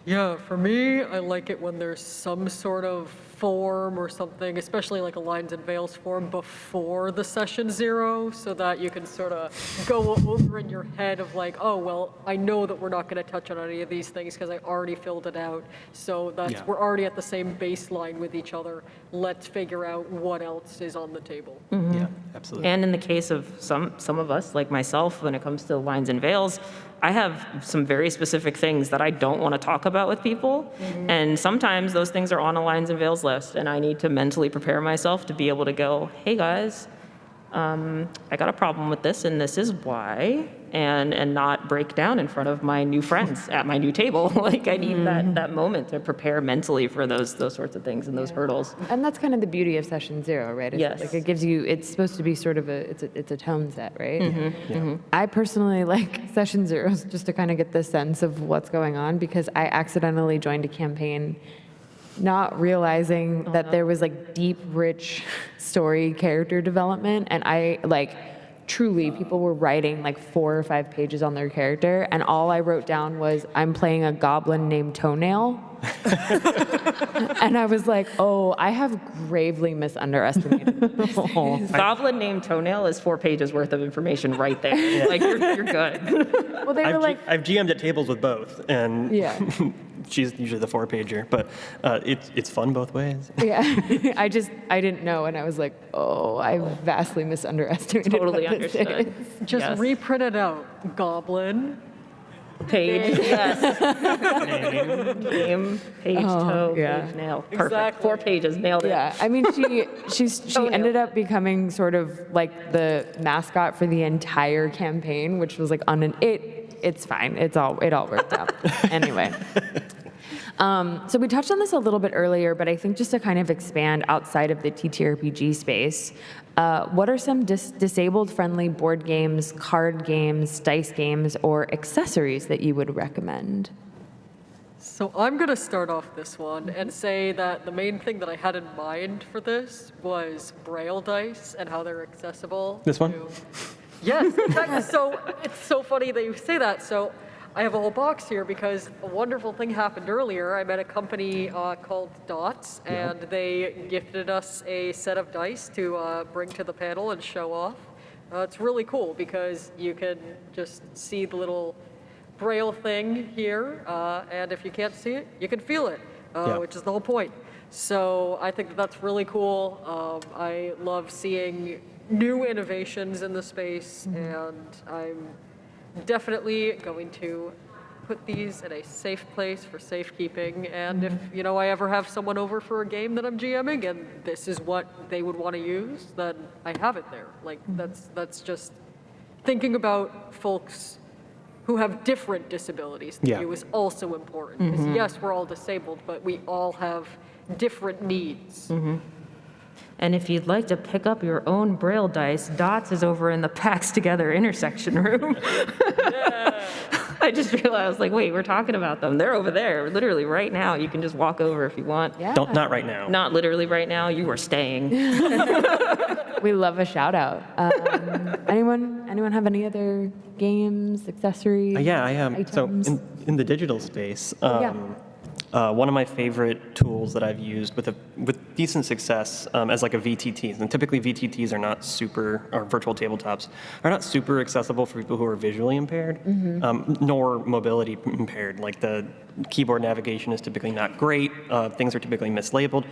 Yeah, for me, I like it when there's some sort of form or something, especially like a lines and veils form before the session 0, so that you can sort of go over in your head of like, oh, well, I know that we're not going to touch on any of these things because I already filled it out. So we're already at the same baseline with each other. Let's figure out what else is on the table. Yeah, absolutely. And in the case of some of us, like myself, when it comes to lines and veils, I have some very specific things that I don't want to talk about with people. And sometimes those things are on a lines and veils list, and I need to mentally prepare myself to be able to go, hey guys, I got a problem with this, and this is why, and not break down in front of my new friends at my new table. Like, I need that moment to prepare mentally for those sorts of things and those hurdles. And that's kind of the beauty of session 0, right? Yes. Like, it gives you, it's supposed to be sort of it's a tone set, right? I personally like session 0s just to kind of get the sense of what's going on, because I accidentally joined a campaign not realizing that there was like deep, rich story character development. And I truly, people were writing like 4 or 5 pages on their character, and all I wrote down was, I'm playing a goblin named Toenail. And I was like, oh, I have gravely misunderestimated this. Goblin named Toenail is 4 pages worth of information right there. Yeah. Like, you're good. Well, they were like, I've GM'd at tables with both, and yeah. She's usually the 4-pager, but it's fun both ways. Yeah, I didn't know, and I was like, oh, I vastly misunderestimated. Totally what this understood. is. Just reprint it out. Goblin. Page, yes. Name, page, toe, yeah. page, nail. Perfect. Exactly. 4 pages, nailed it. Yeah, I mean, she ended up becoming sort of like the mascot for the entire campaign, which was like it's fine. It all worked out. Anyway. So we touched on this a little bit earlier, but I think just to kind of expand outside of the TTRPG space, what are some disabled-friendly board games, card games, dice games, or accessories that you would recommend? So I'm going to start off this one and say that the main thing that I had in mind for this was Braille dice and how they're accessible. This one? Yes, exactly. So it's so funny that you say that. So I have a whole box here because a wonderful thing happened earlier. I met a company called Dots, and they gifted us a set of dice to bring to the panel and show off. It's really cool because you can just see the little Braille thing here, and if you can't see it, you can feel it, which is the whole point. So I think that's really cool. I love seeing new innovations in the space, and I'm definitely going to put these in a safe place for safekeeping. And if I ever have someone over for a game that I'm GMing and this is what they would want to use, then I have it there. Like that's just thinking about folks who have different disabilities than you is also important. Because yes, we're all disabled, but we all have different needs. And if you'd like to pick up your own Braille dice, Dots is over in the PAX Together intersection room. I just realized, like, wait, we're talking about them. They're over there, literally right now. You can just walk over if you want. Yeah. Not right now. Not literally right now. You are staying. We love a shout out. Anyone have any other games, accessories? Yeah, I am. Items? So in the digital space, one of my favorite tools that I've used with decent success as like a VTT, and typically VTTs are not or virtual tabletops are not super accessible for people who are visually impaired, nor mobility impaired. Like the keyboard navigation is typically not great. Things are typically mislabeled.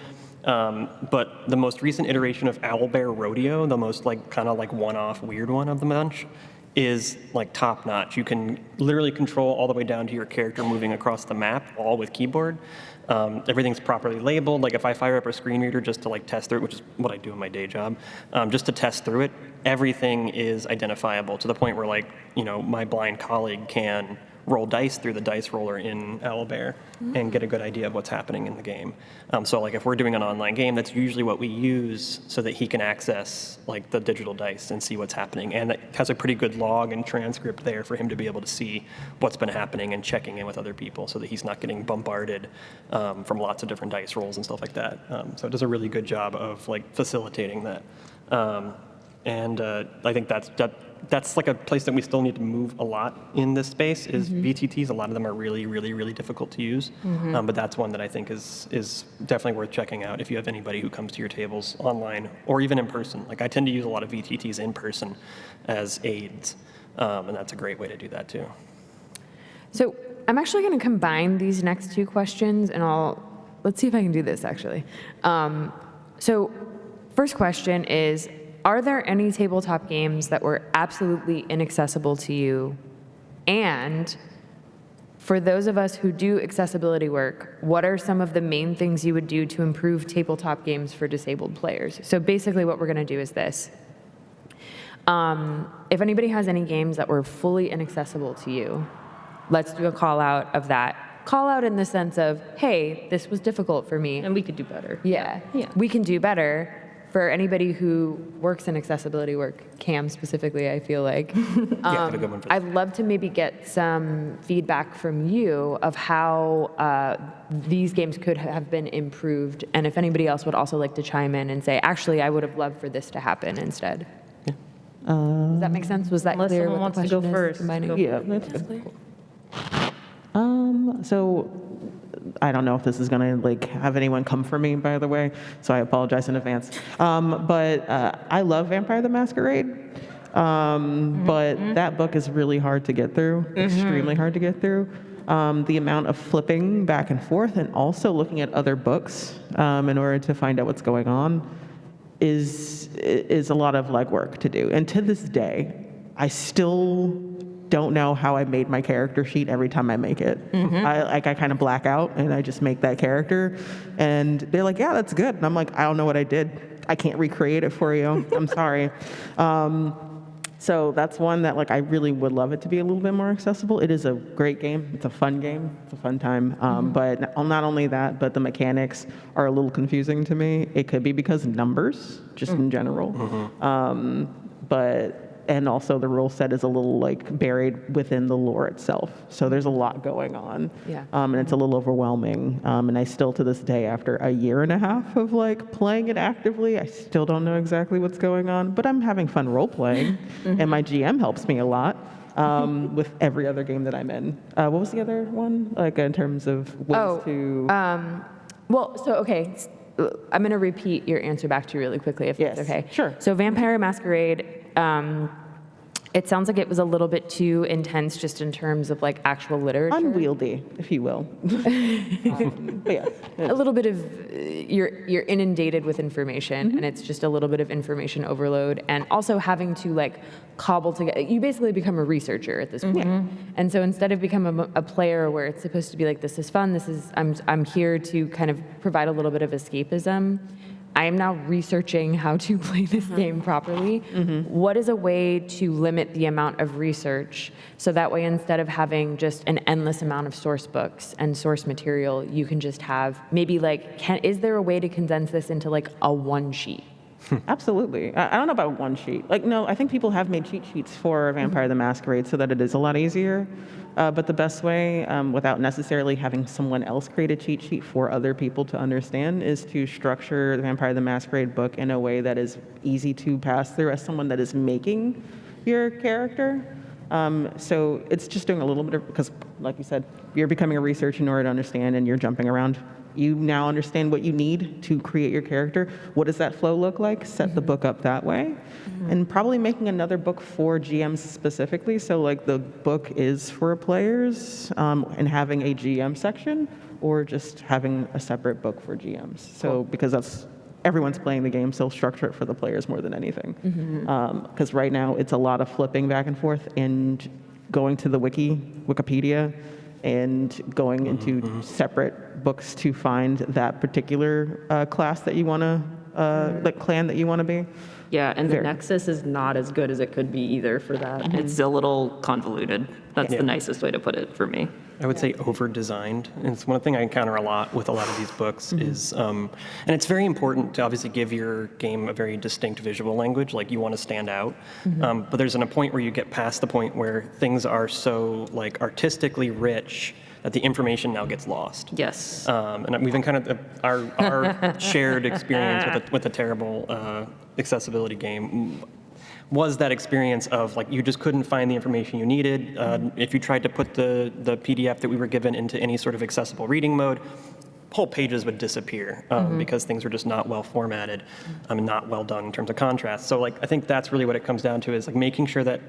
But the most recent iteration of Owlbear Rodeo, the most kind of one-off weird one of the bunch, is like top notch. You can literally control all the way down to your character moving across the map, all with keyboard. Everything's properly labeled. Like if I fire up a screen reader just to like test through it, which is what I do in my day job, just to test through it, everything is identifiable to the point where like, you know, my blind colleague can roll dice through the dice roller in Owlbear and get a good idea of what's happening in the game. So like if we're doing an online game, that's usually what we use so that he can access like the digital dice and see what's happening. And it has a pretty good log and transcript there for him to be able to see what's been happening and checking in with other people so that he's not getting bombarded from lots of different dice rolls and stuff like that. So it does a really good job of like facilitating that. I think that's like a place that we still need to move a lot in this space is VTTs. A lot of them are really, really, really difficult to use. But that's one that I think is definitely worth checking out if you have anybody who comes to your tables online or even in person. Like I tend to use a lot of VTTs in person as aids. And that's a great way to do that too. So I'm actually going to combine these next two questions and let's see if I can do this actually. So first question is, are there any tabletop games that were absolutely inaccessible to you? And for those of us who do accessibility work, what are some of the main things you would do to improve tabletop games for disabled players? So basically what we're going to do is this. If anybody has any games that were fully inaccessible to you, let's do a call out of that. Call out in the sense of, hey, this was difficult for me. And we could do better. Yeah. Yeah. We can do better. For anybody who works in accessibility work, Cam specifically, I feel like, got a good one for that. I'd love to maybe get some feedback from you of how these games could have been improved, and if anybody else would also like to chime in and say, actually, I would have loved for this to happen instead. Yeah. Does that make sense? Was that Unless clear? someone what the wants to go question is? first, Combining? go Yeah, that's good. So I don't know if this is gonna like have anyone come for me, by the way, so I apologize in advance. But I love Vampire the Masquerade, but that book is really hard to get through, extremely hard to get through. The amount of flipping back and forth and also looking at other books in order to find out what's going on is a lot of legwork to do. And to this day, I still don't know how I made my character sheet every time I make it. I kind of black out and I just make that character. And they're like, yeah, that's good. And I'm like, I don't know what I did. I can't recreate it for you. I'm sorry. So that's one that like I really would love it to be a little bit more accessible. It is a great game. It's a fun game. It's a fun time. But not only that, but the mechanics are a little confusing to me. It could be because numbers, just in general. And also the rule set is a little like buried within the lore itself. So there's a lot going on. Yeah. And it's a little overwhelming. And I still to this day, after a year and a half of like playing it actively, I still don't know exactly what's going on, but I'm having fun role playing and my GM helps me a lot with every other game that I'm in. What was the other one? Like in terms of ways to... Okay, I'm going to repeat your answer back to you really quickly, if that's okay. Sure. So Vampire Masquerade, it sounds like it was a little bit too intense just in terms of like actual literature. Unwieldy, if you will. But yeah. A little bit of, you're inundated with information and it's just a little bit of information overload, and also having to like cobble together, you basically become a researcher at this point. And so instead of becoming a player where it's supposed to be like, this is fun, I'm here to kind of provide a little bit of escapism, I am now researching how to play this game properly. What is a way to limit the amount of research so that way instead of having just an endless amount of source books and source material, you can just have maybe like, is there a way to condense this into like a one sheet? Absolutely. I don't know about one sheet. Like, no, I think people have made cheat sheets for Vampire the Masquerade so that it is a lot easier. But the best way, without necessarily having someone else create a cheat sheet for other people to understand, is to structure the Vampire the Masquerade book in a way that is easy to pass through as someone that is making your character. So it's just doing a little bit of, because like you said, you're becoming a researcher in order to understand and you're jumping around. You now understand what you need to create your character. What does that flow look like? Set the book up that way. And probably making another book for GMs specifically. So like the book is for players and having a GM section, or just having a separate book for GMs. So because that's everyone's playing the game, so structure it for the players more than anything. Because right now it's a lot of flipping back and forth and going to the Wikipedia and going into separate books to find that particular class that you want to, like clan that you want to be. Yeah, and the Fair. nexus is not as good as it could be either for that. It's a little convoluted. That's the nicest way to put it for me. I would say over-designed. And it's one thing I encounter a lot with a lot of these books is, and it's very important to obviously give your game a very distinct visual language, like you want to stand out. But there's a point where you get past the point where things are so like artistically rich that the information now gets lost. Yes. And we've been kind of, our shared experience with a terrible accessibility game was that experience of like you just couldn't find the information you needed. If you tried to put the PDF that we were given into any sort of accessible reading mode, whole pages would disappear because things were just not well formatted and not well done in terms of contrast. So like I think that's really what it comes down to is like making sure that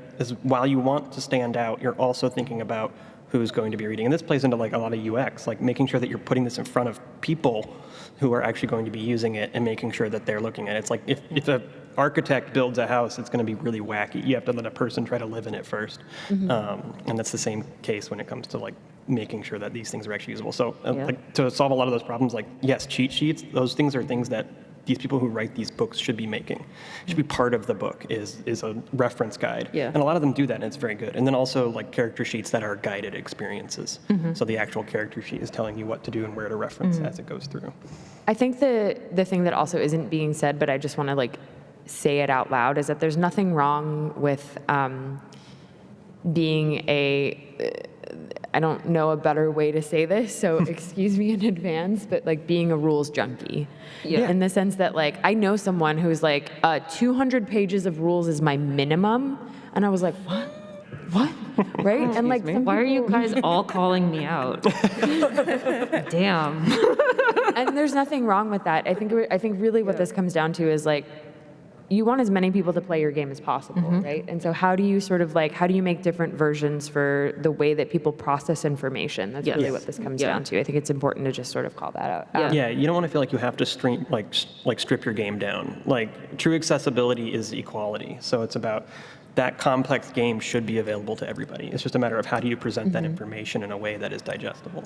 while you want to stand out, you're also thinking about who's going to be reading. And this plays into like a lot of UX, like making sure that you're putting this in front of people who are actually going to be using it and making sure that they're looking at it. It's like if a architect builds a house, it's going to be really wacky. You have to let a person try to live in it first. And that's the same case when it comes to like making sure that these things are actually usable. So like to solve a lot of those problems, like yes, cheat sheets, those things are things that these people who write these books should be making. Should be part of the book is a reference guide. Yeah. And a lot of them do that and it's very good. And then also like character sheets that are guided experiences. So the actual character sheet is telling you what to do and where to reference as it goes through. I think the thing that also isn't being said, but I just want to like say it out loud, is that there's nothing wrong with being I don't know a better way to say this, so excuse me in advance, but like being a rules junkie. Yeah. In the sense that like, I know someone who's like, 200 pages of rules is my minimum. And I was like, what? What? Right? And like, Why are you guys all calling me out? Damn. and there's nothing wrong with that. I think really what this comes down to is like, you want as many people to play your game as possible, right? And so how do you sort of like, how do you make different versions for the way that people process information? That's really what this comes down to. I think it's important to just sort of call that out. Yeah, you don't want to feel like you have to strip your game down. Like true accessibility is equality. So it's about that complex game should be available to everybody. It's just a matter of how do you present that information in a way that is digestible.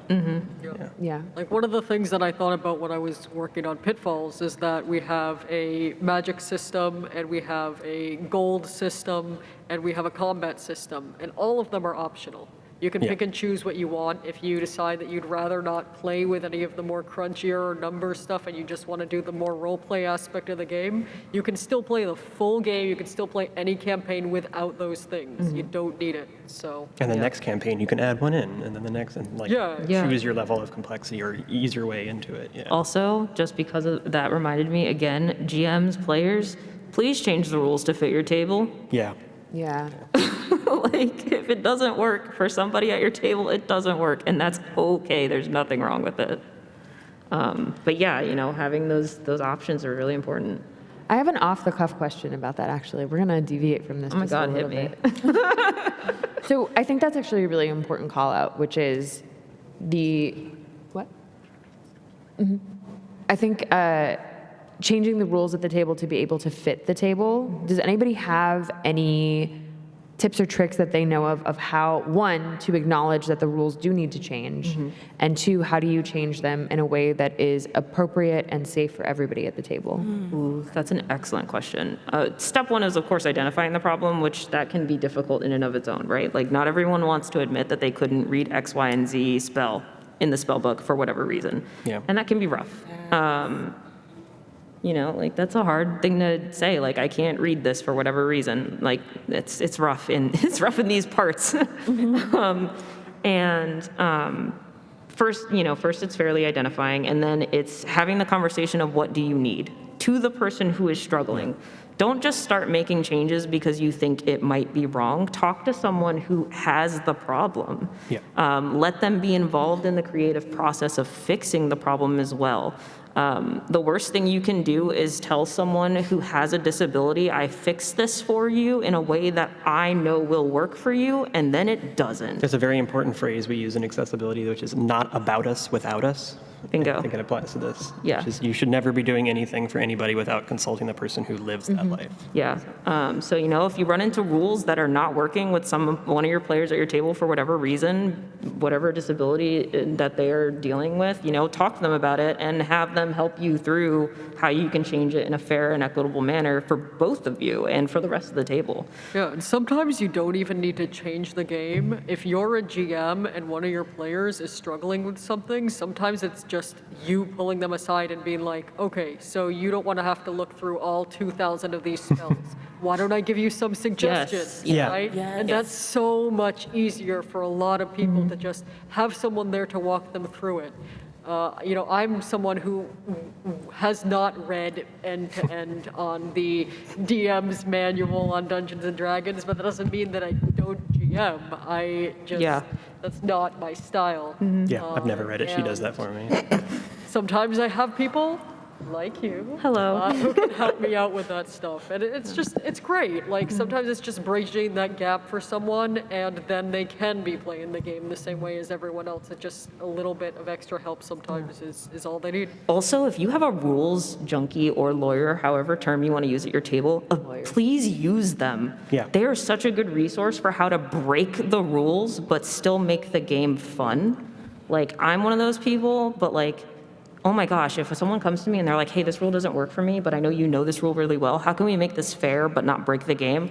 Yeah. Like one of the things that I thought about when I was working on Pitfalls is that we have a magic system and we have a gold system and we have a combat system, and all of them are optional. You can pick and choose what you want. If you decide that you'd rather not play with any of the more crunchier or number stuff and you just want to do the more role play aspect of the game, you can still play the full game. You can still play any campaign without those things. You don't need it. So. And the next campaign, you can add one in, and then the next, and like choose your level of complexity or ease your way into it. Yeah. Also, just because of that reminded me again, GMs, players, please change the rules to fit your table. Yeah. Yeah. Like, if it doesn't work for somebody at your table, it doesn't work, and that's okay. There's nothing wrong with it. But yeah, you know, having those options are really important. I have an off-the-cuff question about that, actually. We're going to deviate from this Oh my just a God, little hit me. bit. So I think that's actually a really important call-out, which is what? I think changing the rules at the table to be able to fit the table. Does anybody have any tips or tricks that they know of how, one, to acknowledge that the rules do need to change, and two, how do you change them in a way that is appropriate and safe for everybody at the table? Ooh, that's an excellent question. Step one is, of course, identifying the problem, which that can be difficult in and of its own, right? Like, not everyone wants to admit that they couldn't read X, Y, and Z spell in the spell book for whatever reason. Yeah. And that can be rough. You know, like that's a hard thing to say. Like, I can't read this for whatever reason. Like, it's rough in these parts. First it's fairly identifying, and then it's having the conversation of what do you need to the person who is struggling. Don't just start making changes because you think it might be wrong. Talk to someone who has the problem. Yeah. Let them be involved in the creative process of fixing the problem as well. The worst thing you can do is tell someone who has a disability, I fixed this for you in a way that I know will work for you, and then it doesn't. There's a very important phrase we use in accessibility, which is not about us without us. Bingo. I think it applies to this. Yeah. Which is you should never be doing anything for anybody without consulting the person who lives that life. Yeah. So, if you run into rules that are not working with one of your players at your table for whatever reason, whatever disability that they are dealing with, talk to them about it and have them help you through how you can change it in a fair and equitable manner for both of you and for the rest of the table. Yeah, and sometimes you don't even need to change the game. If you're a GM and one of your players is struggling with something, sometimes it's just you pulling them aside and being like, okay, so you don't want to have to look through all 2,000 of these spells. Why don't I give you some suggestions, Yeah. right? Yes. And that's so much easier for a lot of people to just have someone there to walk them through it. I'm someone who has not read end-to-end on the DM's manual on Dungeons & Dragons, but that doesn't mean that I don't GM. I just, that's not my style. Yeah, I've never read it. She does that for me. Sometimes I have people like you. Hello. Who can help me out with that stuff. And it's great. Like, sometimes it's just bridging that gap for someone, and then they can be playing the game the same way as everyone else. It's just a little bit of extra help sometimes is all they need. Also, if you have a rules junkie or lawyer, however term you want to use at your table, please use them. Yeah. They are such a good resource for how to break the rules but still make the game fun. Like, I'm one of those people, but like, oh my gosh, if someone comes to me and they're like, hey, this rule doesn't work for me, but I know you know this rule really well, how can we make this fair but not break the game?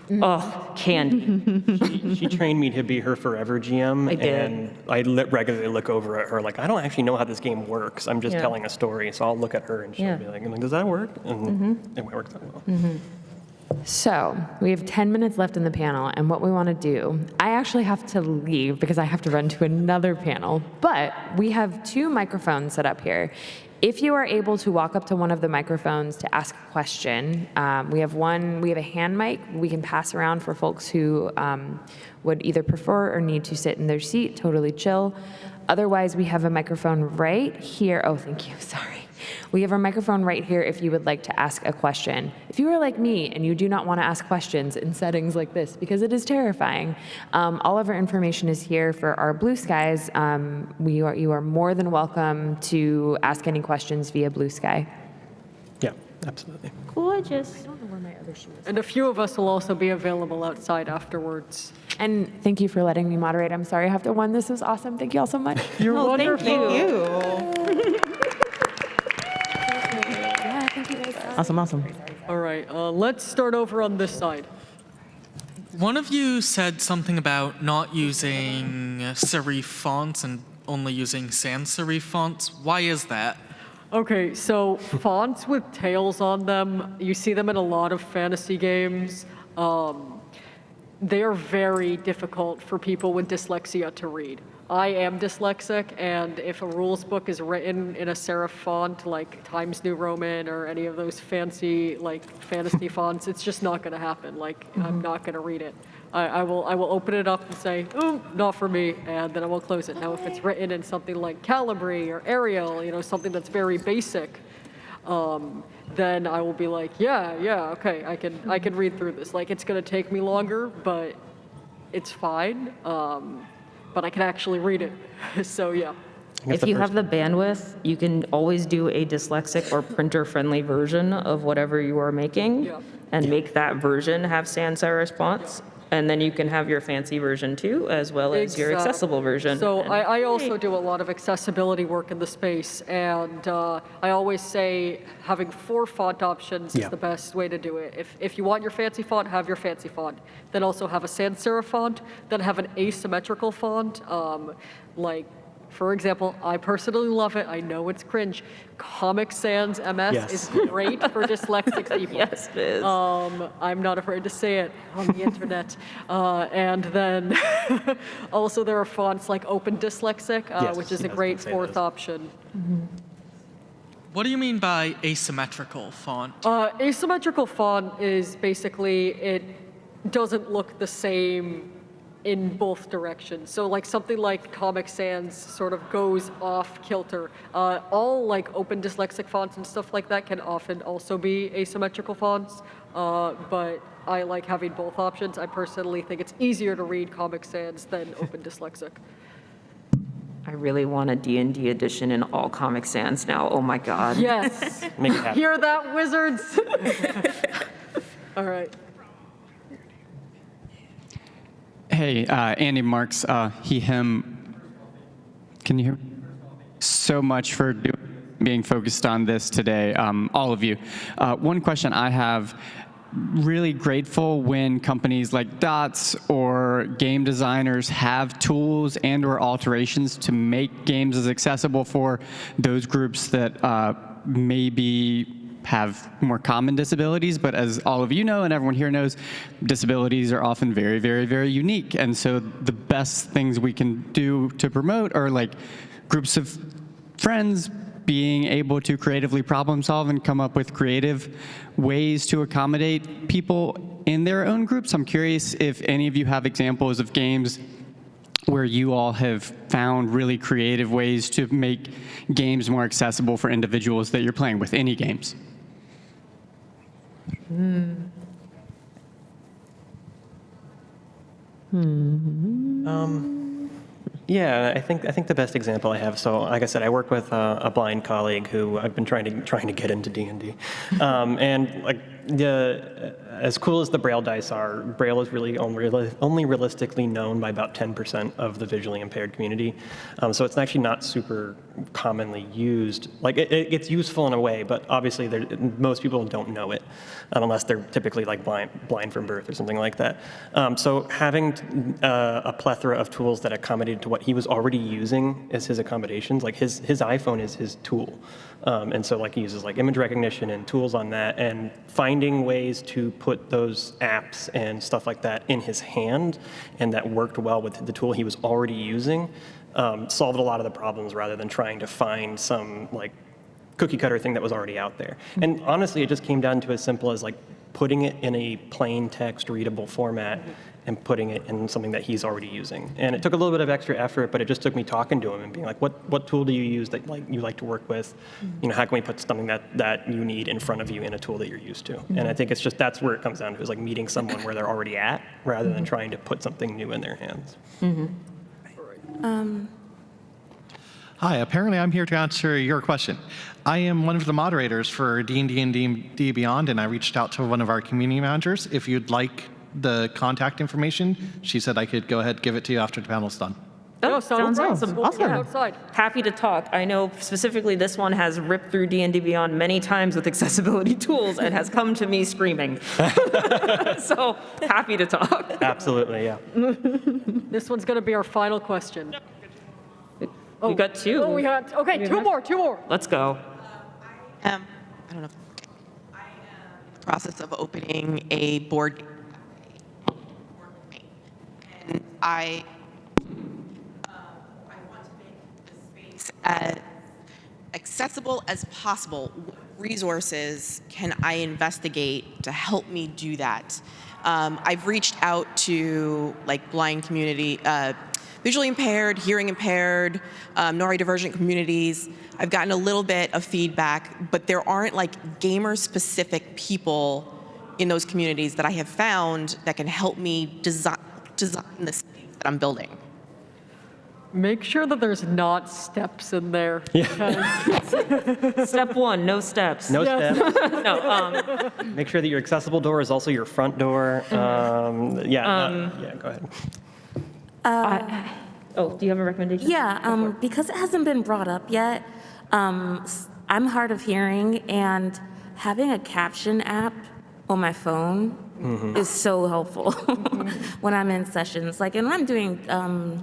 Oh, candy. She trained me to be her forever GM, I did. and I regularly look over at her like, I don't actually know how this game works. I'm just telling a story, so I'll look at her and she'll be like, does that work? And it works out well. So we have 10 minutes left in the panel, and what we want to do, I actually have to leave because I have to run to another panel, but we have 2 microphones set up here. If you are able to walk up to one of the microphones to ask a question, we have a hand mic we can pass around for folks who would either prefer or need to sit in their seat, totally chill. Otherwise, we have a microphone right here. Oh, thank you, sorry. We have a microphone right here if you would like to ask a question. If you are like me and you do not want to ask questions in settings like this, because it is terrifying, all of our information is here for our Blue Skies. You are more than welcome to ask any questions via Blue Sky. Yeah, absolutely. Gorgeous. And a few of us will also be available outside afterwards. And thank you for letting me moderate. I'm sorry I have to run. This was awesome. Thank you all so much. You're wonderful. wonderful. You. Yeah, thank you guys. Awesome. All right, let's start over on this side. One of you said something about not using serif fonts and only using sans serif fonts. Why is that? Okay, so fonts with tails on them, you see them in a lot of fantasy games. They are very difficult for people with dyslexia to read. I am dyslexic, and if a rules book is written in a serif font like Times New Roman or any of those fancy like fantasy fonts, it's just not going to happen. Like, I'm not going to read it. I will open it up and say, "Ooh, not for me," and then I will close it. Now, if it's written in something like Calibri or Arial, something that's very basic, then I will be like, yeah, okay, I can read through this. Like, it's going to take me longer, but it's fine. But I can actually read it. So yeah. If you have the bandwidth, you can always do a dyslexic or printer-friendly version of whatever you are making and make that version have sans serif fonts. And then you can have your fancy version too, as well as your accessible version. So I also do a lot of accessibility work in the space, and I always say having 4 font options is the best way to do it. If you want your fancy font, have your fancy font. Then also have a sans serif font, then have an asymmetrical font, like, for example, I personally love it. I know it's cringe. Comic Sans MS is great for dyslexic people. Yes, it is. I'm not afraid to say it on the internet. And then also there are fonts like Open Dyslexic, which is a great 4th option. What do you mean by asymmetrical font? Asymmetrical font is basically it doesn't look the same in both directions. So like something like Comic Sans sort of goes off kilter. All like Open Dyslexic fonts and stuff like that can often also be asymmetrical fonts, but I like having both options. I personally think it's easier to read Comic Sans than Open Dyslexic. I really want a D&D edition in all Comic Sans now. Oh my God. Yes. Make it happen. Hear that, wizards? All right. Hey, Andy Marks, he, him. Can you hear me? So much for being focused on this today, all of you. One question I have, really grateful when companies like DOTS or game designers have tools and or alterations to make games as accessible for those groups that maybe have more common disabilities, but as all of you know and everyone here knows, disabilities are often very, very, very unique. And so the best things we can do to promote are like groups of friends being able to creatively problem solve and come up with creative ways to accommodate people in their own groups. I'm curious if any of you have examples of games where you all have found really creative ways to make games more accessible for individuals that you're playing with, any games. Yeah, I think the best example I have. So, like I said, I work with a blind colleague who I've been trying to get into D&D, and like as cool as the Braille dice are, Braille is really only realistically known by about 10% of the visually impaired community. So it's actually not super commonly used. Like it's useful in a way, but obviously most people don't know it unless they're typically like blind from birth or something like that. So having a plethora of tools that accommodated to what he was already using as his accommodations, like his iPhone is his tool. And so like he uses like image recognition and tools on that, and finding ways to put those apps and stuff like that in his hand and that worked well with the tool he was already using solved a lot of the problems rather than trying to find some like cookie cutter thing that was already out there. And honestly, it just came down to as simple as like putting it in a plain text readable format and putting it in something that he's already using. And it took a little bit of extra effort, but it just took me talking to him and being like, what tool do you use that like you like to work with? You know, how can we put something that you need in front of you in a tool that you're used to? And I think it's just, that's where it comes down to, is like meeting someone where they're already at rather than trying to put something new in their hands. Hi, apparently I'm here to answer your question. I am one of the moderators for D&D and D&D Beyond, and I reached out to one of our community managers. If you'd like the contact information, she said I could go ahead and give it to you after the panel's done. Oh, sounds sounds great. awesome. We'll get outside. Happy to talk. I know specifically this one has ripped through D&D Beyond many times with accessibility tools and has come to me screaming. So happy to talk. Absolutely, yeah. This one's going to be our final question. We got two. Oh, we got, okay, two more. Let's go. I don't know. I am in the process of opening a board game. And I want to make the space as accessible as possible. What resources can I investigate to help me do that? I've reached out to like blind community, visually impaired, hearing impaired, neurodivergent communities. I've gotten a little bit of feedback, but there aren't like gamer-specific people in those communities that I have found that can help me design the space that I'm building. Make sure that there's not steps in there. Step one, no steps. No steps. No, Make sure that your accessible door is also your front door. Yeah, go ahead. do you have a recommendation? Yeah, because it hasn't been brought up yet, I'm hard of hearing, and having a caption app on my phone is so helpful when I'm in sessions. Like, and when I'm doing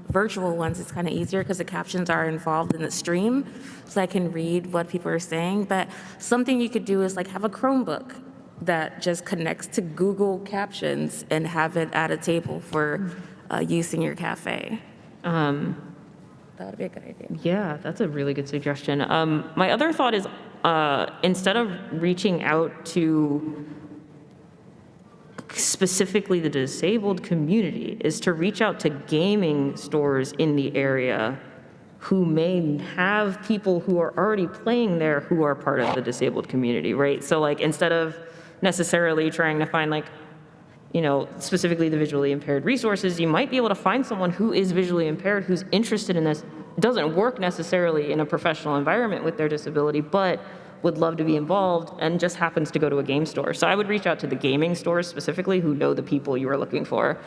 virtual ones, it's kind of easier because the captions are involved in the stream, so I can read what people are saying. But something you could do is like have a Chromebook that just connects to Google Captions and have it at a table for use in your cafe. That would be a good idea. Yeah, that's a really good suggestion. My other thought is instead of reaching out to specifically the disabled community, is to reach out to gaming stores in the area who may have people who are already playing there who are part of the disabled community, right? So like instead of necessarily trying to find like, you know, specifically the visually impaired resources, you might be able to find someone who is visually impaired who's interested in this doesn't work necessarily in a professional environment with their disability, but would love to be involved and just happens to go to a game store. So I would reach out to the gaming stores specifically who know the people you are looking for,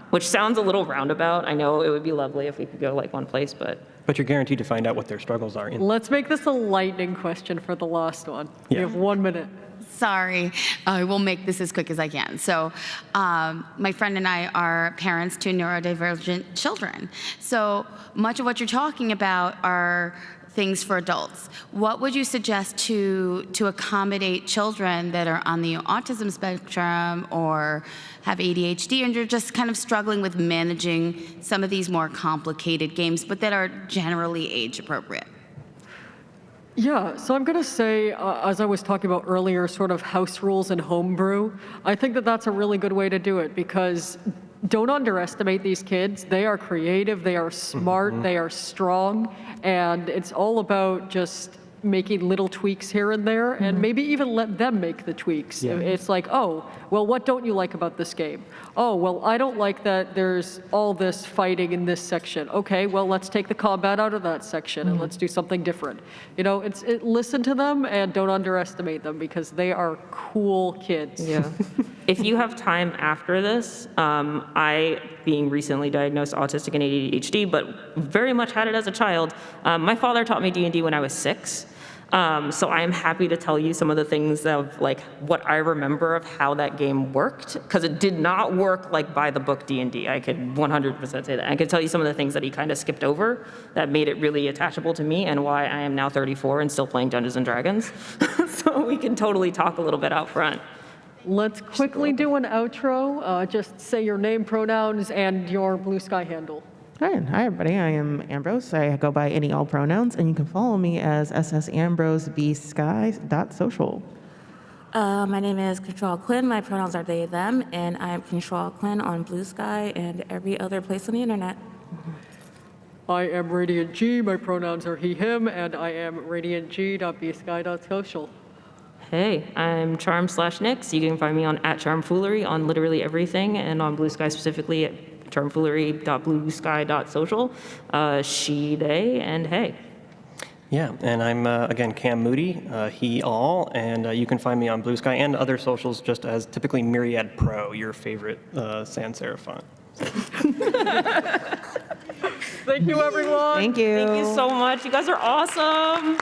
which sounds a little roundabout. I know it would be lovely if we could go like one place, but But you're guaranteed to find out what their struggles are. Let's make this a lightning question for the last one. Yeah. You have 1 minute. Sorry, I will make this as quick as I can. So my friend and I are parents to neurodivergent children. So much of what you're talking about are things for adults. What would you suggest to accommodate children that are on the autism spectrum or have ADHD and you're just kind of struggling with managing some of these more complicated games, but that are generally age appropriate? Yeah, so I'm going to say, as I was talking about earlier, sort of house rules and homebrew. I think that that's a really good way to do it because don't underestimate these kids. They are creative, they are smart, they are strong, and it's all about just making little tweaks here and there, and maybe even let them make the tweaks. Yeah. It's like, oh, well, what don't you like about this game? Oh, well, I don't like that there's all this fighting in this section. Okay, well, let's take the combat out of that section and let's do something different. You know, listen to them and don't underestimate them because they are cool kids. yeah. If you have time after this, I, being recently diagnosed autistic and ADHD, but very much had it as a child, my father taught me D&D when I was 6. So I am happy to tell you some of the things of like what I remember of how that game worked, because it did not work like by the book D&D. I could 100% say that. I could tell you some of the things that he kind of skipped over that made it really attachable to me and why I am now 34 and still playing Dungeons and Dragons. So we can totally talk a little bit out front. Let's quickly do an outro. Just say your name, pronouns, and your Blue Sky handle. Hi, everybody. I am Ambrose. I go by any all pronouns, and you can follow me as ssambroseBsky.social. My name is ctrlaltquin. My pronouns are they, them, and I'm ctrlaltquin on Blue Sky and every other place on the internet. I am Radiant G. My pronouns are he, him, and I am radiantg.bsky.social. Hey, I'm Charm/Nix. You can find me on @CharmFoolery on literally everything, and on Blue Sky specifically at charmfoolery.bluesky.social. She, they, and hey. Yeah, and I'm, again, Cam Moody, he, all, and you can find me on Blue Sky and other socials just as typically MyriadPro, your favorite sans serif font. Thank you, everyone. Thank you. Thank you so much. You guys are awesome.